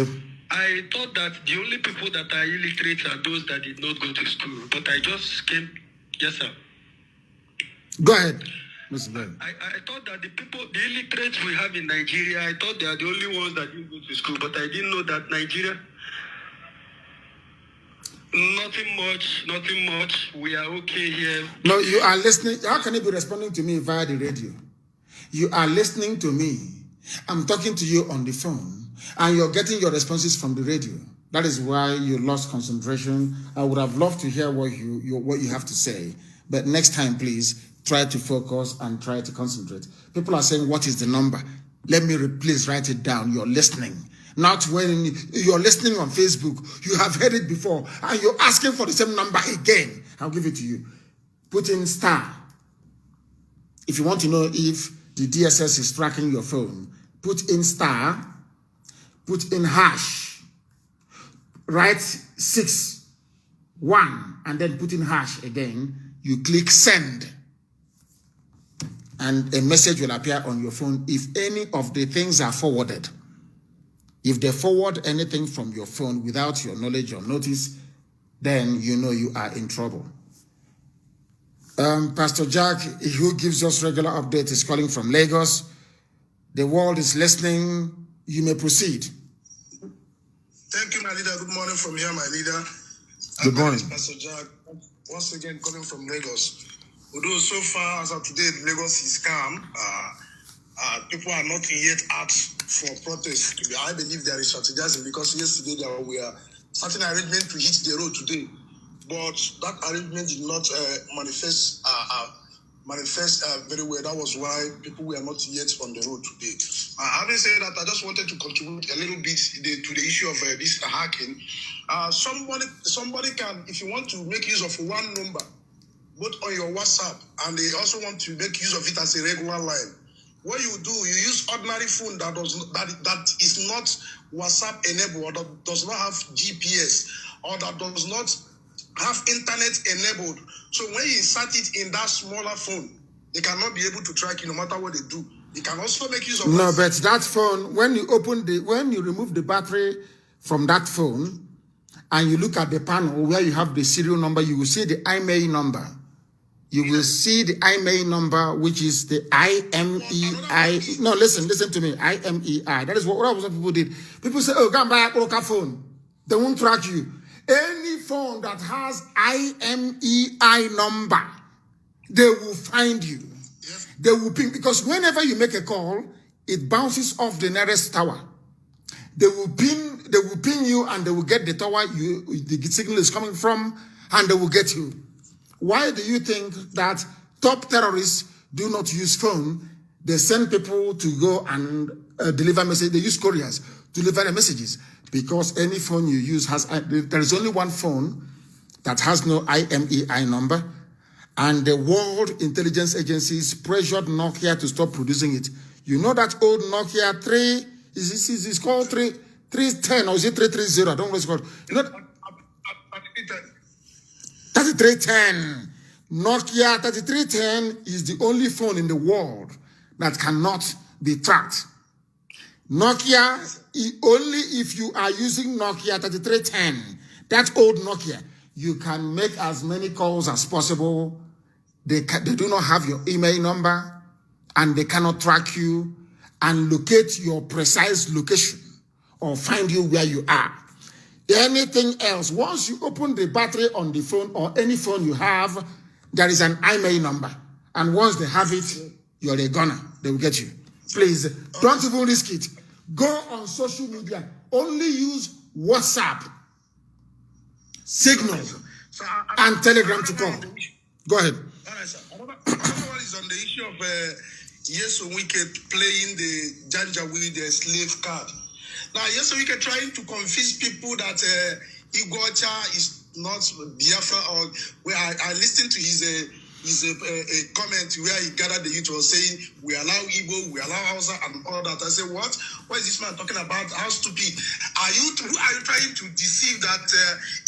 I thought that the only people that are illiterate are those that did not go to school. But I just came. Yes, sir. Go ahead, Mr. Ben. I thought that the illiterates we have in Nigeria, I thought they are the only ones that didn't go to school. But I didn't know that Nigeria, nothing much. We are okay here. No, you are listening. How can you be responding to me via the radio? You are listening to me. I'm talking to you on the phone. And you're getting your responses from the radio. That is why you lost concentration. I would have loved to hear what you have to say. But next time, please, try to focus and try to concentrate. People are saying, what is the number? Let me please write it down. You're listening. Not when you're listening on Facebook. You have heard it before. And you're asking for the same number again. I'll give it to you. Put in star. If you want to know if the DSS is tracking your phone, put in star. Put in hash, write 6, 1, and then put in hash again. You click send. And a message will appear on your phone if any of the things are forwarded. If they forward anything from your phone without your knowledge or notice, then you know you are in trouble. Pastor Jack, who gives us regular updates, is calling from Lagos. The world is listening. You may proceed. Thank you, my leader. Good morning from here, my leader. Good morning. Pastor Jack, once again calling from Lagos. Although so far as of today, Lagos is calm, people are not yet out for protest. I believe there is strategizing because yesterday there were certain arrangements to hit the road today, but that arrangement did not manifest very well. That was why people were not yet on the road today. Having said that, I just wanted to contribute a little bit to the issue of this hacking. Somebody can, if you want to make use of one number, both on your WhatsApp, and they also want to make use of it as a regular line. What you do, you use ordinary phone that is not WhatsApp enabled, or that does not have GPS, or that does not have internet enabled. So when you insert it in that smaller phone, they cannot be able to track you no matter what they do. They can also make use of no, but that phone, when you remove the battery from that phone, and you look at the panel where you have the serial number, you will see the IMEI number. You will see the IMEI number, which is the IMEI. No, listen to me. IMEI. That is what people did. People say, oh, go and buy a broker phone. They won't track you. Any phone that has IMEI number, they will find you. They will ping, because whenever you make a call, it bounces off the nearest tower. They will ping you, and they will get the tower the signal is coming from, and they will get you. Why do you think that top terrorists do not use phone? They send people to go and deliver messages. They use couriers to deliver the messages, because any phone you use has, there is only one phone that has no IMEI number, and the World Intelligence Agencies pressured Nokia to stop producing it. You know that old Nokia 3, it's called 310, or is it 330? I don't know what it's called. You know, 3310. Nokia 3310 is the only phone in the world that cannot be tracked. Nokia, only if you are using Nokia 3310, that old Nokia, you can make as many calls as possible. They do not have your email number, and they cannot track you and locate your precise location or find you where you are. Anything else, once you open the battery on the phone or any phone you have, there is an IMEI number. And once they have it, you're a gunner. They will get you. Please, don't even risk it. Go on social media. Only use WhatsApp, Signal, and Telegram to call. Go ahead. All right, sir. Another one is on the issue of Yes Wike playing the Janjaweed slave card. Now, Yes Wike trying to convince people that Igbocha is not Biafra, or where I listened to his comment where he gathered the youth, was saying we allow Igbo, we allow Hausa and all that. I said, what? What is this man talking about? How stupid? Are you trying to deceive that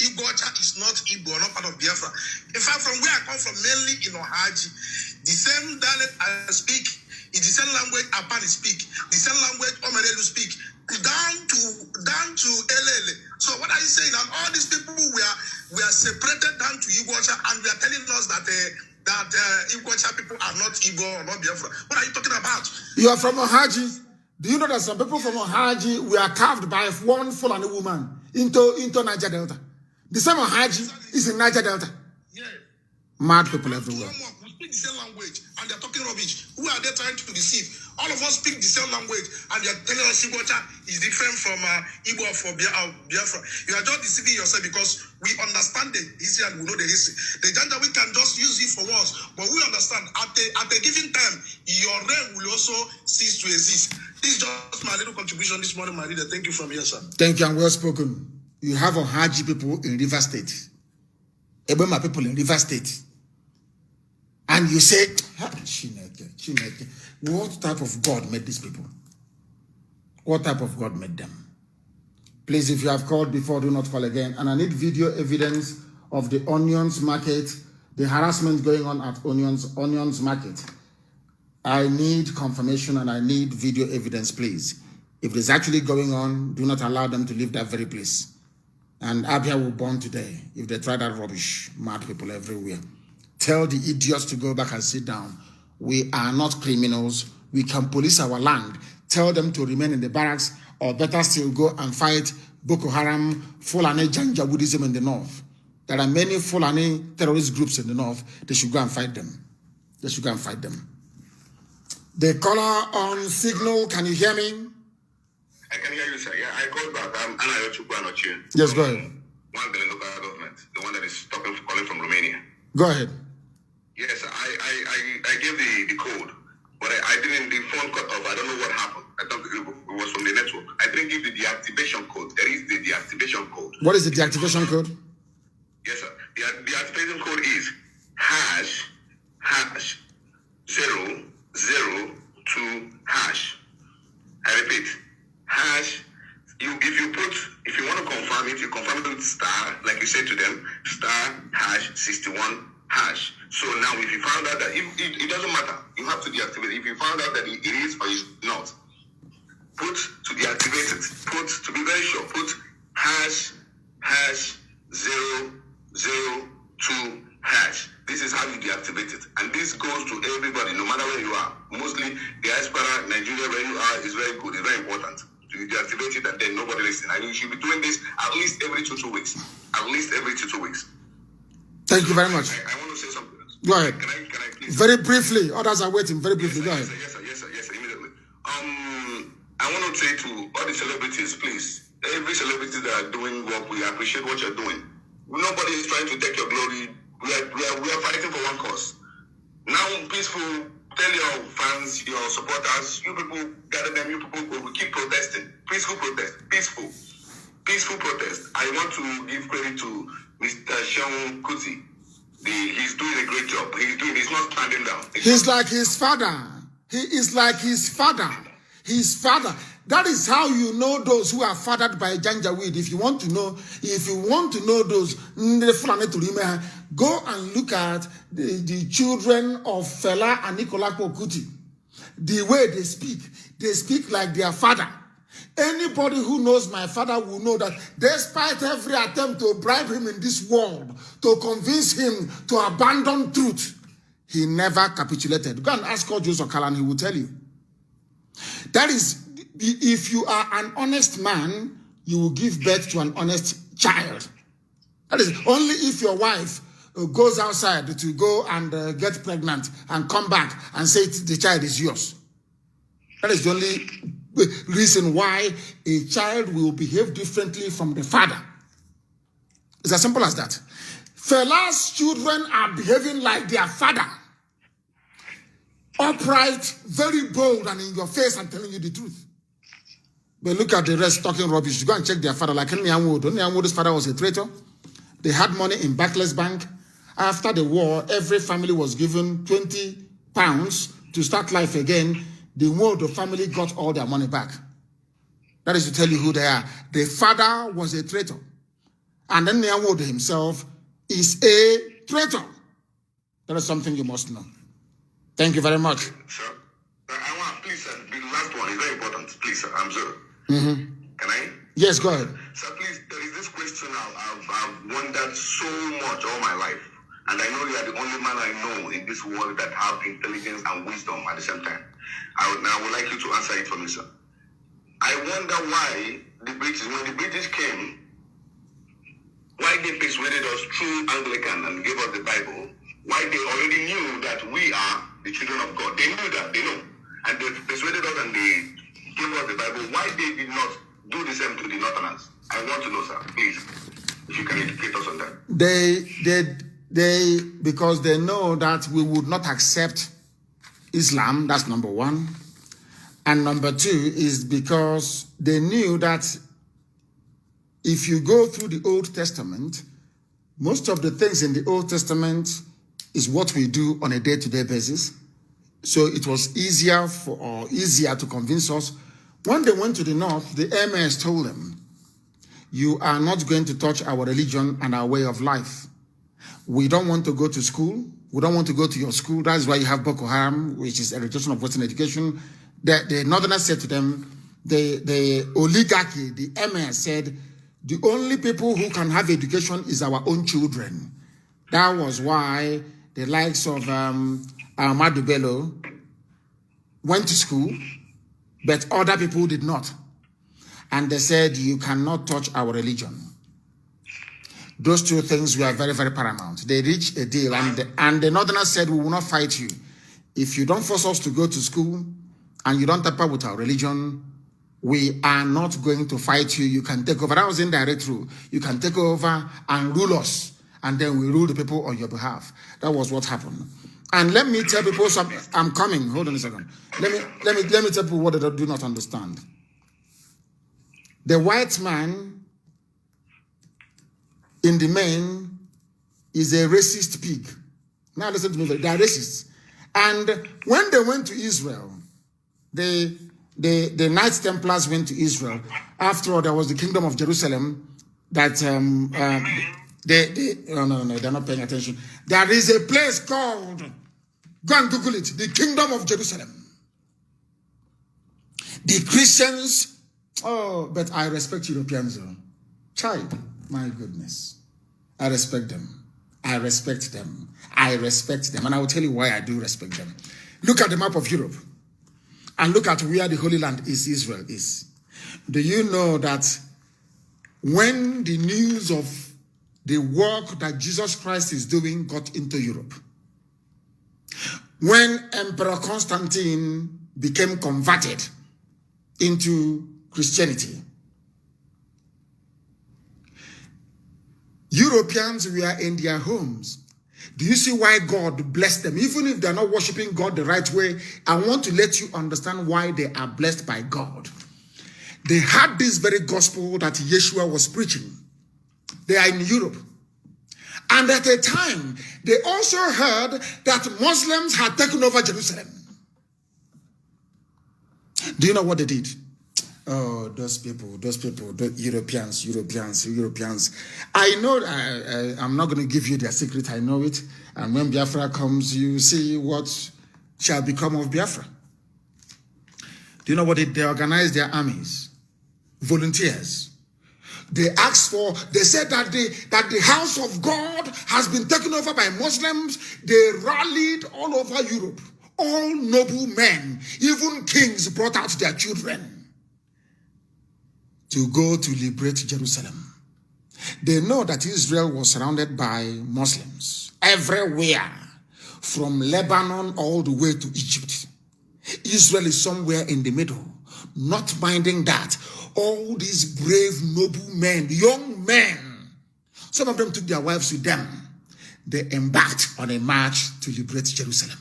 Igbocha is not Igbo, not part of Biafra? In fact, from where I come from, mainly in Ohaji, the same dialect I speak is the same language Apani speak, the same language Omerelu speak, down to LL. So what are you saying? And all these people we are separated down to Igbocha, and we are telling us that Igbocha people are not Igbo or not Biafra. What are you talking about? You are from Ohaji. Do you know that some people from Ohaji were carved by one Fulani woman into Niger Delta? The same Ohaji is in Niger Delta. Yeah. Mad people everywhere. We speak the same language, and they're talking rubbish. Who are they trying to deceive? All of us speak the same language, and they're telling us Igbocha is different from Igbo for Biafra. You are just deceiving yourself, because we understand the history and we know the history. The Janja, we can just use it for once, but we understand at a given time, your reign will also cease to exist. This is just my little contribution this morning, my leader. Thank you from here, sir. Thank you, and well spoken. You have Ohaji people in River State, Eboma people in River State, and you say, Chineke. What type of God made these people? What type of God made them? Please, if you have called before, do not call again. And I need video evidence of the onions market, the harassment going on at onions market. I need confirmation, and I need video evidence, please. If it's actually going on, do not allow them to leave that very place. And Abia will burn today if they try that rubbish. Mad people everywhere. Tell the idiots to go back and sit down. We are not criminals. We can police our land. Tell them to remain in the barracks, or better still, go and fight Boko Haram, Fulani Janjaweedism in the north. There are many Fulani terrorist groups in the north. They should go and fight them. They should go and fight them. The caller on Signal, can you hear me? I can hear you, sir. Yeah, I called back. I'm Anayo Chukwanochi. Yes, go ahead. One of the local government, the one that is calling from Romania. Go ahead. Yes, I gave the code, but I didn't, the phone cut off. I don't know what happened. I thought it was from the network. I didn't give the deactivation code. There is the deactivation code. What is the deactivation code? Yes, sir. The deactivation code is #002#. I repeat, if you want to confirm it, you confirm it with star, like you said to them, *61#. So now, if you found out that it doesn't matter, you have to deactivate it. If you found out that it is or is not, put to deactivate it. To be very sure, put #002#. And you should be doing this at least every 2 weeks. At least every 2 weeks. Thank you very much. I want to say something else. Go ahead. Can I please? Very briefly. Others are waiting. Very briefly. Yes, Go ahead. Yes, sir, immediately. I want to say to all the celebrities, please, every celebrity that are doing work, we appreciate what you're doing. Nobody is trying to take your glory. We are fighting for one cause. Now, peaceful, tell your fans, your supporters, you people, gather them, you people will keep protesting. Peaceful protest. Peaceful protest. I want to give credit to Mr. Sean Kuti. He's doing a great job. He's not standing down. He's like his father. He is like his father. His father. That is how you know those who are fathered by Janjaweed. If you want to know those, go and look at the children of Fela and Nikolakpo Kuti. The way they speak like their father. Anybody who knows my father will know that despite every attempt to bribe him in this world, to convince him to abandon truth, he never capitulated. Go and ask Joseph Kalan, he will tell you. That is, if you are an honest man, you will give birth to an honest child. That is, only if your wife goes outside to go and get pregnant and come back and say the child is yours. That is the only reason why a child will behave differently from the father. It's as simple as that. Fela's children are behaving like their father. Upright, very bold, and in your face and telling you the truth. But look at the rest talking rubbish. You go and check their father, like Nnamdi's father was a traitor. They had money in Barclays Bank. After the war, every family was given £20 to start life again. The Nwodo family got all their money back. That is to tell you who they are. The father was a traitor. And then Nwodo himself is a traitor. That is something you must know. Thank you very much. Sir, I want, please, sir, the last one is very important. Please, sir, I'm sorry. Can I? Yes, go ahead. Sir, please, there is this question I've wondered so much all my life. And I know you are the only man I know in this world that have intelligence and wisdom at the same time. I would like you to answer it for me, sir. I wonder why the British, when the British came, why they persuaded us through Anglican and gave us the Bible, why they already knew that we are the children of God. They knew that, they know. And they persuaded us and they gave us the Bible. Why they did not do the same to the Northerners? I want to know, sir, please, if you can educate us on that. They because they know that we would not accept Islam, that's number one. And number two is because they knew that if you go through the Old Testament, most of the things in the Old Testament is what we do on a day-to-day basis. So it was easier to convince us. When they went to the north, the MS told them, you are not going to touch our religion and our way of life. We don't want to go to school. We don't want to go to your school. That's why you have Boko Haram, which is a rejection of Western education. The Northerners said to them, the oligarchy, the MS said, the only people who can have education is our own children. That was why the likes of Ahmadu Bello went to school, but other people did not. And they said, you cannot touch our religion. Those two things were very, very paramount. They reached a deal, and the Northerners said, we will not fight you. If you don't force us to go to school and you don't tamper with our religion, we are not going to fight you. You can take over. That was indirect rule. You can take over and rule us, and then we rule the people on your behalf. That was what happened. And let me tell people something. I'm coming. Hold on a second. Let me tell people what they do not understand. The white man in the main is a racist pig. Now listen to me. They are racists. And when they went to Israel, the Knights Templars went to Israel. After all, there was the Kingdom of Jerusalem that they're not paying attention. There is a place called, go and Google it, the Kingdom of Jerusalem. The Christians, oh, but I respect Europeans. Child, my goodness. I respect them. I respect them. I respect them. And I will tell you why I do respect them. Look at the map of Europe. And look at where the Holy Land is, Israel is. Do you know that when the news of the work that Jesus Christ is doing got into Europe, when Emperor Constantine became converted into Christianity, Europeans were in their homes. Do you see why God blessed them? Even if they're not worshiping God the right way, I want to let you understand why they are blessed by God. They had this very gospel that Yeshua was preaching. They are in Europe. And at a time, they also heard that Muslims had taken over Jerusalem. Do you know what they did? Oh, those people, the Europeans. I know, I'm not going to give you their secret, I know it. And when Biafra comes, you see what shall become of Biafra. Do you know what they organized their armies? Volunteers. They asked for, they said that the house of God has been taken over by Muslims. They rallied all over Europe. All noble men, even kings, brought out their children to go to liberate Jerusalem. They know that Israel was surrounded by Muslims everywhere, from Lebanon all the way to Egypt. Israel is somewhere in the middle, not minding that. All these brave, noble men, young men, some of them took their wives with them. They embarked on a march to liberate Jerusalem.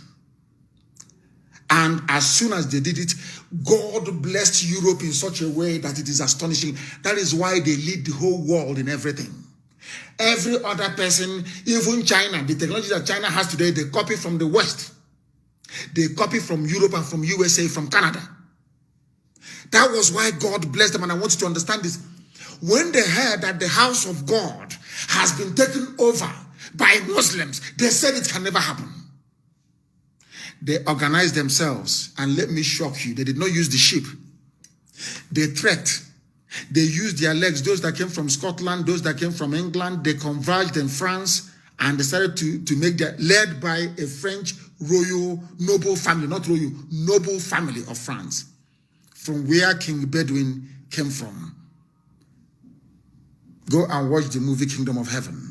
And as soon as they did it, God blessed Europe in such a way that it is astonishing. That is why they lead the whole world in everything. Every other person, even China, the technology that China has today, they copy from the West. They copy from Europe and from USA, from Canada. That was why God blessed them, and I want you to understand this. When they heard that the house of God has been taken over by Muslims, they said it can never happen. They organized themselves, and let me shock you, they did not use the ship. They trekked. They used their legs, those that came from Scotland, those that came from England. They converged in France and decided to make their, led by a French royal noble family, not royal, noble family of France, from where King Bedouin came from. Go and watch the movie Kingdom of Heaven.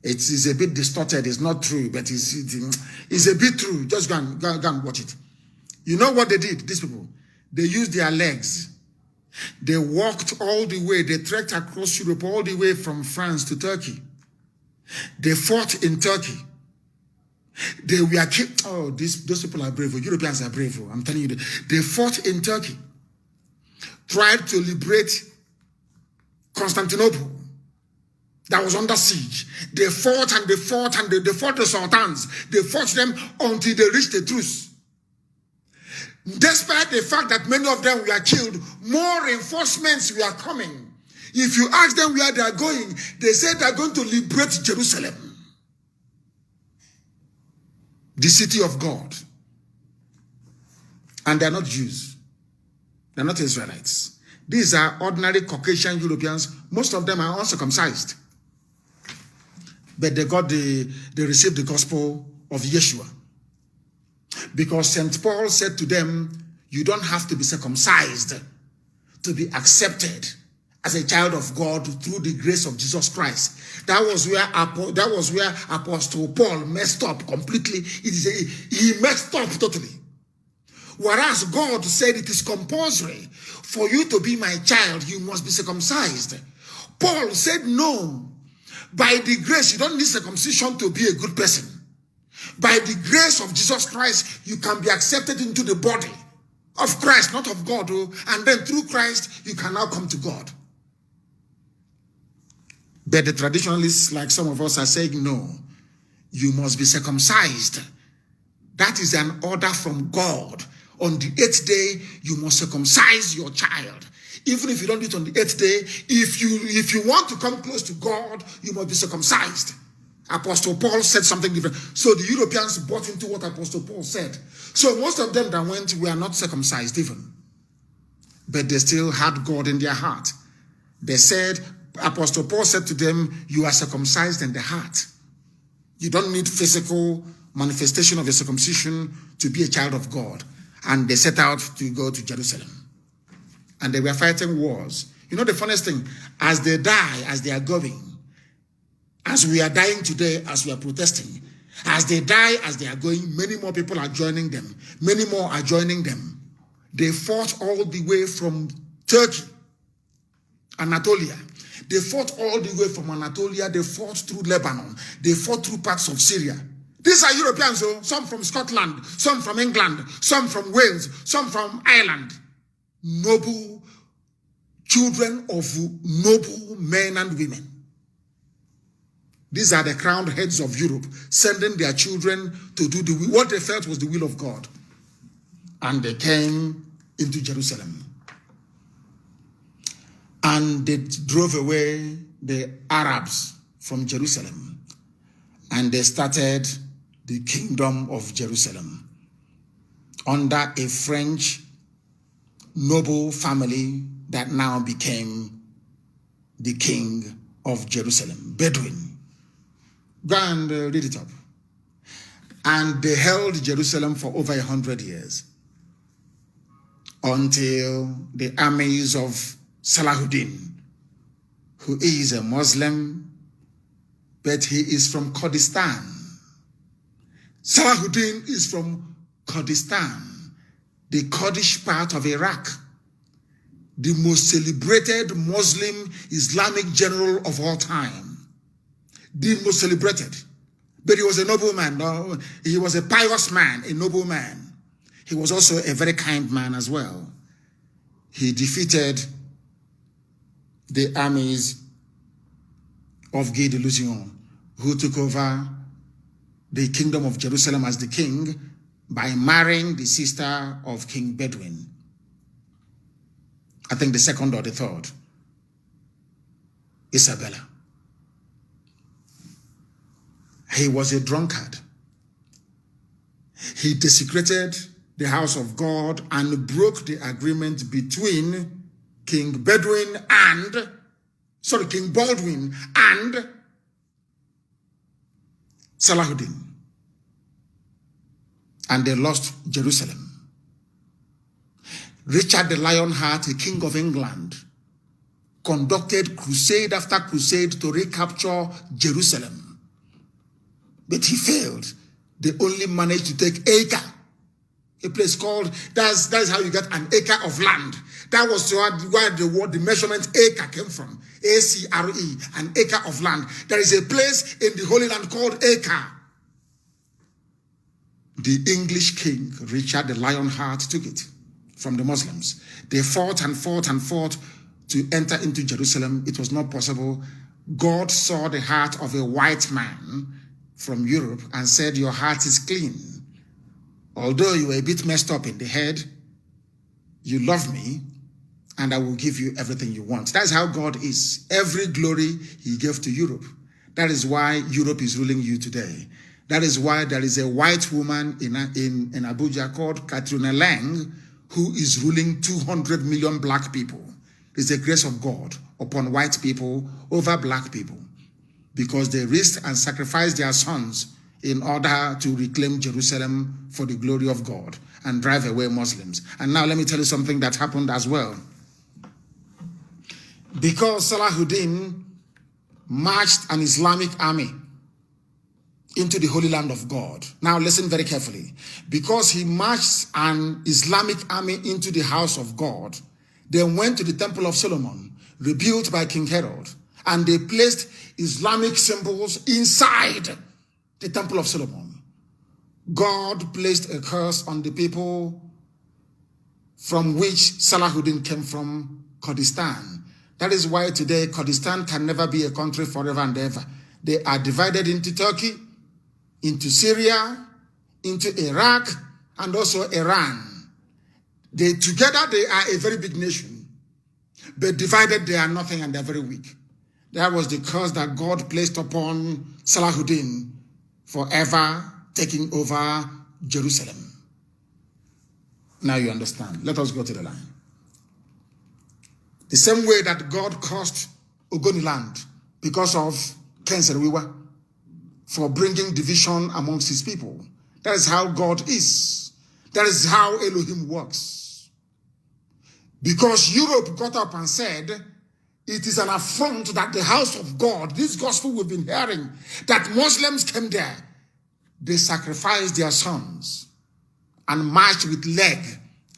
It is a bit distorted, it's not true, but it's a bit true. Just go and watch it. You know what they did, these people? They used their legs. They walked all the way, they trekked across Europe all the way from France to Turkey. They fought in Turkey. They were killed. Oh, those people are brave. Europeans are brave. I'm telling you, they fought in Turkey. Tried to liberate Constantinople. That was under siege. They fought and they fought and they fought the sultans. They fought them until they reached the truce. Despite the fact that many of them were killed, more reinforcements were coming. If you ask them where they are going, they said they are going to liberate Jerusalem, the city of God. And they are not Jews. They are not Israelites. These are ordinary Caucasian Europeans. Most of them are uncircumcised. But they received the gospel of Yeshua. Because St. Paul said to them, you don't have to be circumcised to be accepted as a child of God through the grace of Jesus Christ. That was where Apostle Paul messed up completely. He messed up totally. Whereas God said it is compulsory for you to be my child, you must be circumcised. Paul said no. By the grace, you don't need circumcision to be a good person. By the grace of Jesus Christ, you can be accepted into the body of Christ, not of God. And then through Christ, you can now come to God. But the traditionalists, like some of us, are saying, no, you must be circumcised. That is an order from God. On the 8th day, you must circumcise your child. Even if you don't do it on the 8th day, if you want to come close to God, you must be circumcised. Apostle Paul said something different. So the Europeans bought into what Apostle Paul said. So most of them that went were not circumcised even. But they still had God in their heart. They said, Apostle Paul said to them, you are circumcised in the heart. You don't need physical manifestation of your circumcision to be a child of God. And they set out to go to Jerusalem. And they were fighting wars. You know the funniest thing? As they die, as they are going, as we are dying today, as we are protesting, as they die, as they are going, many more people are joining them. Many more are joining them. They fought all the way from Turkey, Anatolia. They fought all the way from Anatolia. They fought through Lebanon. They fought through parts of Syria. These are Europeans, though. Some from Scotland, some from England, some from Wales, some from Ireland. Noble children of noble men and women. These are the crowned heads of Europe, sending their children to do what they felt was the will of God. And they came into Jerusalem. And they drove away the Arabs from Jerusalem. And they started the kingdom of Jerusalem under a French noble family that now became the king of Jerusalem, Bedouin. Go and read it up. And they held Jerusalem for over 100 years until the armies of Salahuddin, who is a Muslim, but he is from Kurdistan. Salahuddin is from Kurdistan, the Kurdish part of Iraq, the most celebrated Muslim Islamic general of all time. The most celebrated. But he was a noble man. No? He was a pious man, a noble man. He was also a very kind man as well. He defeated the armies of Guy de Lusignan, who took over the kingdom of Jerusalem as the king by marrying the sister of King Bedouin. I think the second or the third, Isabella. He was a drunkard. He desecrated the house of God and broke the agreement between King Baldwin and Salahuddin. And they lost Jerusalem. Richard the Lionheart, a king of England, conducted crusade after crusade to recapture Jerusalem. But he failed. They only managed to take Acre, a place called, that's how you get an acre of land. That was where the measurement acre came from. A-C-R-E, an acre of land. There is a place in the Holy Land called Acre. The English king, Richard the Lionheart, took it from the Muslims. They fought and fought and fought to enter into Jerusalem. It was not possible. God saw the heart of a white man from Europe and said, your heart is clean. Although you were a bit messed up in the head, you love me, and I will give you everything you want. That's how God is. Every glory he gave to Europe. That is why Europe is ruling you today. That is why there is a white woman in Abuja called Katrina Lang, who is ruling 200 million black people. It's the grace of God upon white people over black people, because they risked and sacrificed their sons in order to reclaim Jerusalem for the glory of God and drive away Muslims. And now let me tell you something that happened as well. Because Salahuddin marched an Islamic army into the Holy Land of God. Now listen very carefully. Because he marched an Islamic army into the house of God, they went to the Temple of Solomon, rebuilt by King Herod, and they placed Islamic symbols inside the Temple of Solomon. God placed a curse on the people from which Salahuddin came from, Kurdistan. That is why today Kurdistan can never be a country forever and ever. They are divided into Turkey, into Syria, into Iraq, and also Iran. Together they are a very big nation, but divided they are nothing and they are very weak. That was the curse that God placed upon Salahuddin, forever taking over Jerusalem. Now you understand. Let us go to the line. The same way that God cursed Ogoniland because of Kenserewiwa for bringing division amongst his people. That is how God is. That is how Elohim works. Because Europe got up and said, It is an affront that the house of God, this gospel we've been hearing, that Muslims came there, they sacrificed their sons and marched with leg,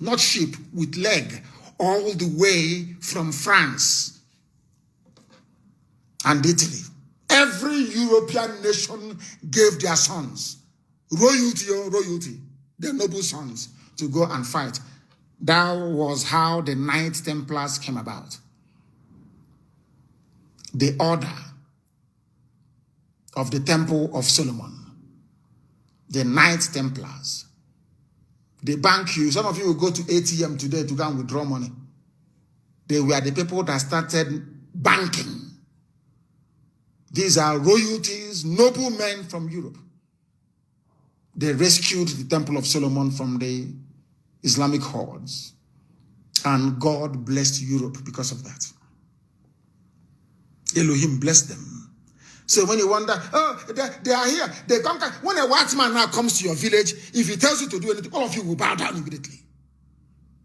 not sheep, with leg, all the way from France and Italy. Every European nation gave their sons, royalty, their noble sons, to go and fight. That was how the Knights Templars came about. The order of the Temple of Solomon, the Knights Templars. They bank you. Some of you will go to ATM today to go and withdraw money. They were the people that started banking. These are royalties, noble men from Europe. They rescued the Temple of Solomon from the Islamic hordes. And God blessed Europe because of that. Elohim blessed them. So when you wonder, oh, they are here, they conquer. When a white man now comes to your village, if he tells you to do anything, all of you will bow down immediately.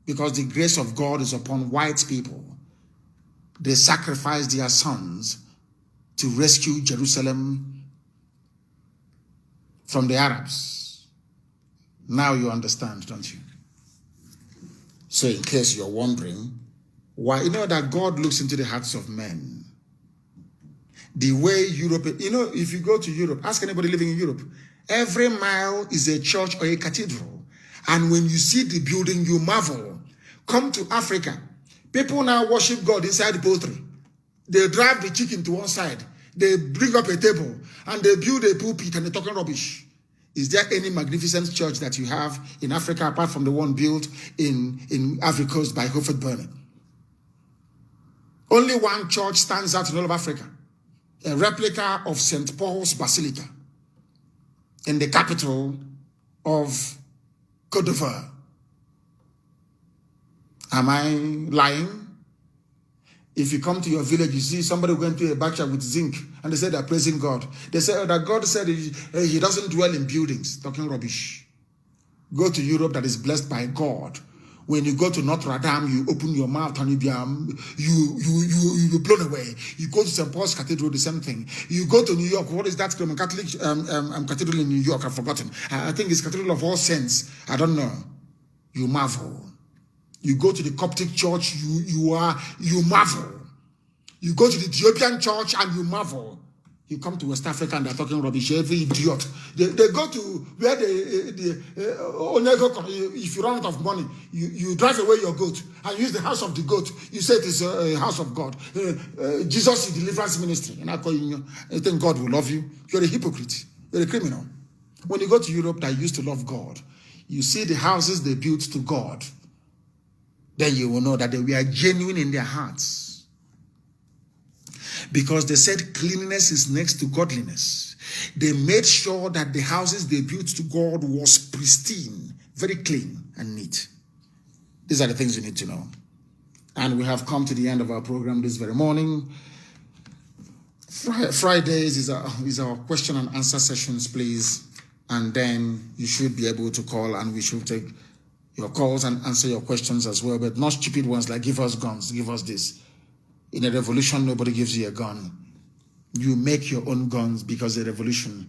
Because the grace of God is upon white people. They sacrificed their sons to rescue Jerusalem from the Arabs. Now you understand, don't you? So in case you're wondering, why, you know that God looks into the hearts of men. The way Europe, you know, if you go to Europe, ask anybody living in Europe, every mile is a church or a cathedral. And when you see the building, you marvel. Come to Africa. People now worship God inside the poultry. They drive the chicken to one side. They bring up a table and they build a pulpit and they're talking rubbish. Is there any magnificent church that you have in Africa apart from the one built in Ivory Coast by Hofet Burning? Only one church stands out in all of Africa. A replica of St. Paul's Basilica in the capital of Côte d'Ivoire. Am I lying? If you come to your village, you see somebody going to a backyard with zinc, and they say they're praising God. They say that God said he doesn't dwell in buildings, talking rubbish. Go to Europe that is blessed by God. When you go to Notre Dame, you open your mouth and you'll be blown away. You go to St. Paul's Cathedral, the same thing. You go to New York. What is that Roman Catholic cathedral in New York? I've forgotten. I think it's Cathedral of All Saints. I don't know. You marvel. You go to the Coptic church, you marvel. You go to the Ethiopian church and you marvel. You come to West Africa and they're talking rubbish. Every idiot. They go to where if you run out of money, you drive away your goat and use the house of the goat. You say it is a house of God. Jesus is deliverance ministry. And I call you think God will love you. You're a hypocrite. You're a criminal. When you go to Europe that used to love God, you see the houses they built to God. Then you will know that they were genuine in their hearts. Because they said cleanliness is next to godliness. They made sure that the houses they built to God was pristine, very clean and neat. These are the things you need to know. And we have come to the end of our program this very morning. Fridays is our question and answer sessions, please. And then you should be able to call and we should take your calls and answer your questions as well, but not stupid ones like give us guns, give us this. In a revolution, nobody gives you a gun. You make your own guns because a revolution.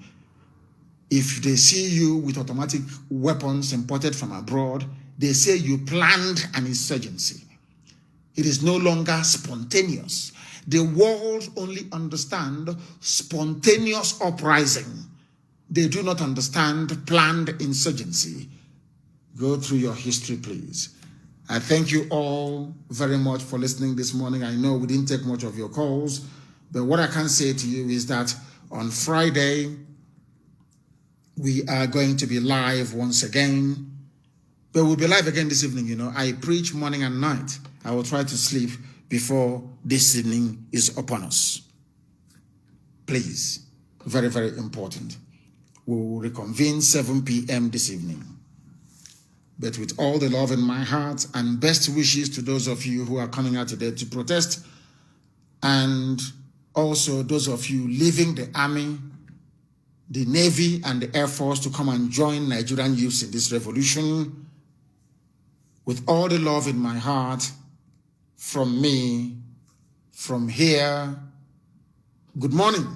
If they see you with automatic weapons imported from abroad, they say you planned an insurgency. It is no longer spontaneous. The world only understands spontaneous uprising. They do not understand planned insurgency. Go through your history, please. I thank you all very much for listening this morning. I know we didn't take much of your calls, but what I can say to you is that on Friday, we are going to be live once again. But we'll be live again this evening, you know. I preach morning and night. I will try to sleep before this evening is upon us. Please, very, very important. We will reconvene 7 p.m. this evening. But with all the love in my heart and best wishes to those of you who are coming out today to protest, and also those of you leaving the army, the Navy, and the Air Force to come and join Nigerian youths in this revolution, with all the love in my heart, from me, from here. Good morning.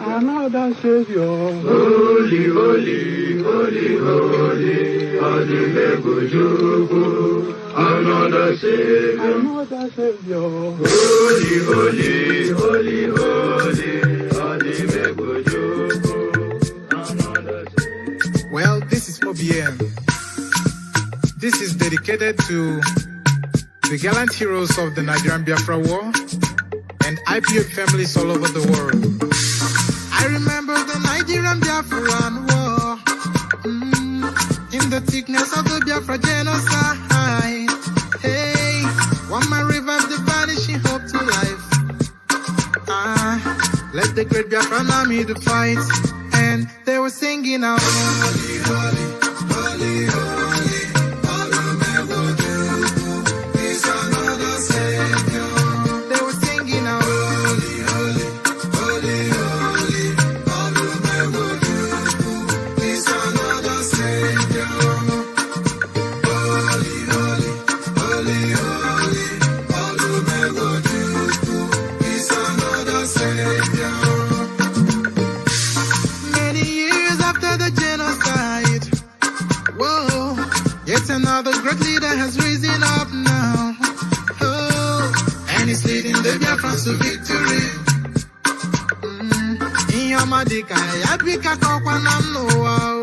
Another Savior, holy, holy, holy, holy, another Savior, holy, holy, holy, holy, Well, this is MAOBI N. This is dedicated to the gallant heroes of the Nigerian Biafra War and IPOB families all over the world. I remember the Nigerian Biafran war, in the thickness of the Biafra genocide. Hey, one man revived the vanishing hope to life. Let the great Biafran army to fight, and they were singing out, holy, holy, holy, holy, is another Savior. They were singing out, holy, holy, holy, holy, is another Savior. Holy, holy, holy, holy, is another Savior. Many years after the genocide, whoa, yet another great leader has risen up now. Oh, and he's leading the Biafrans to victory. In your Madika, Yabika Kokwanam Noah.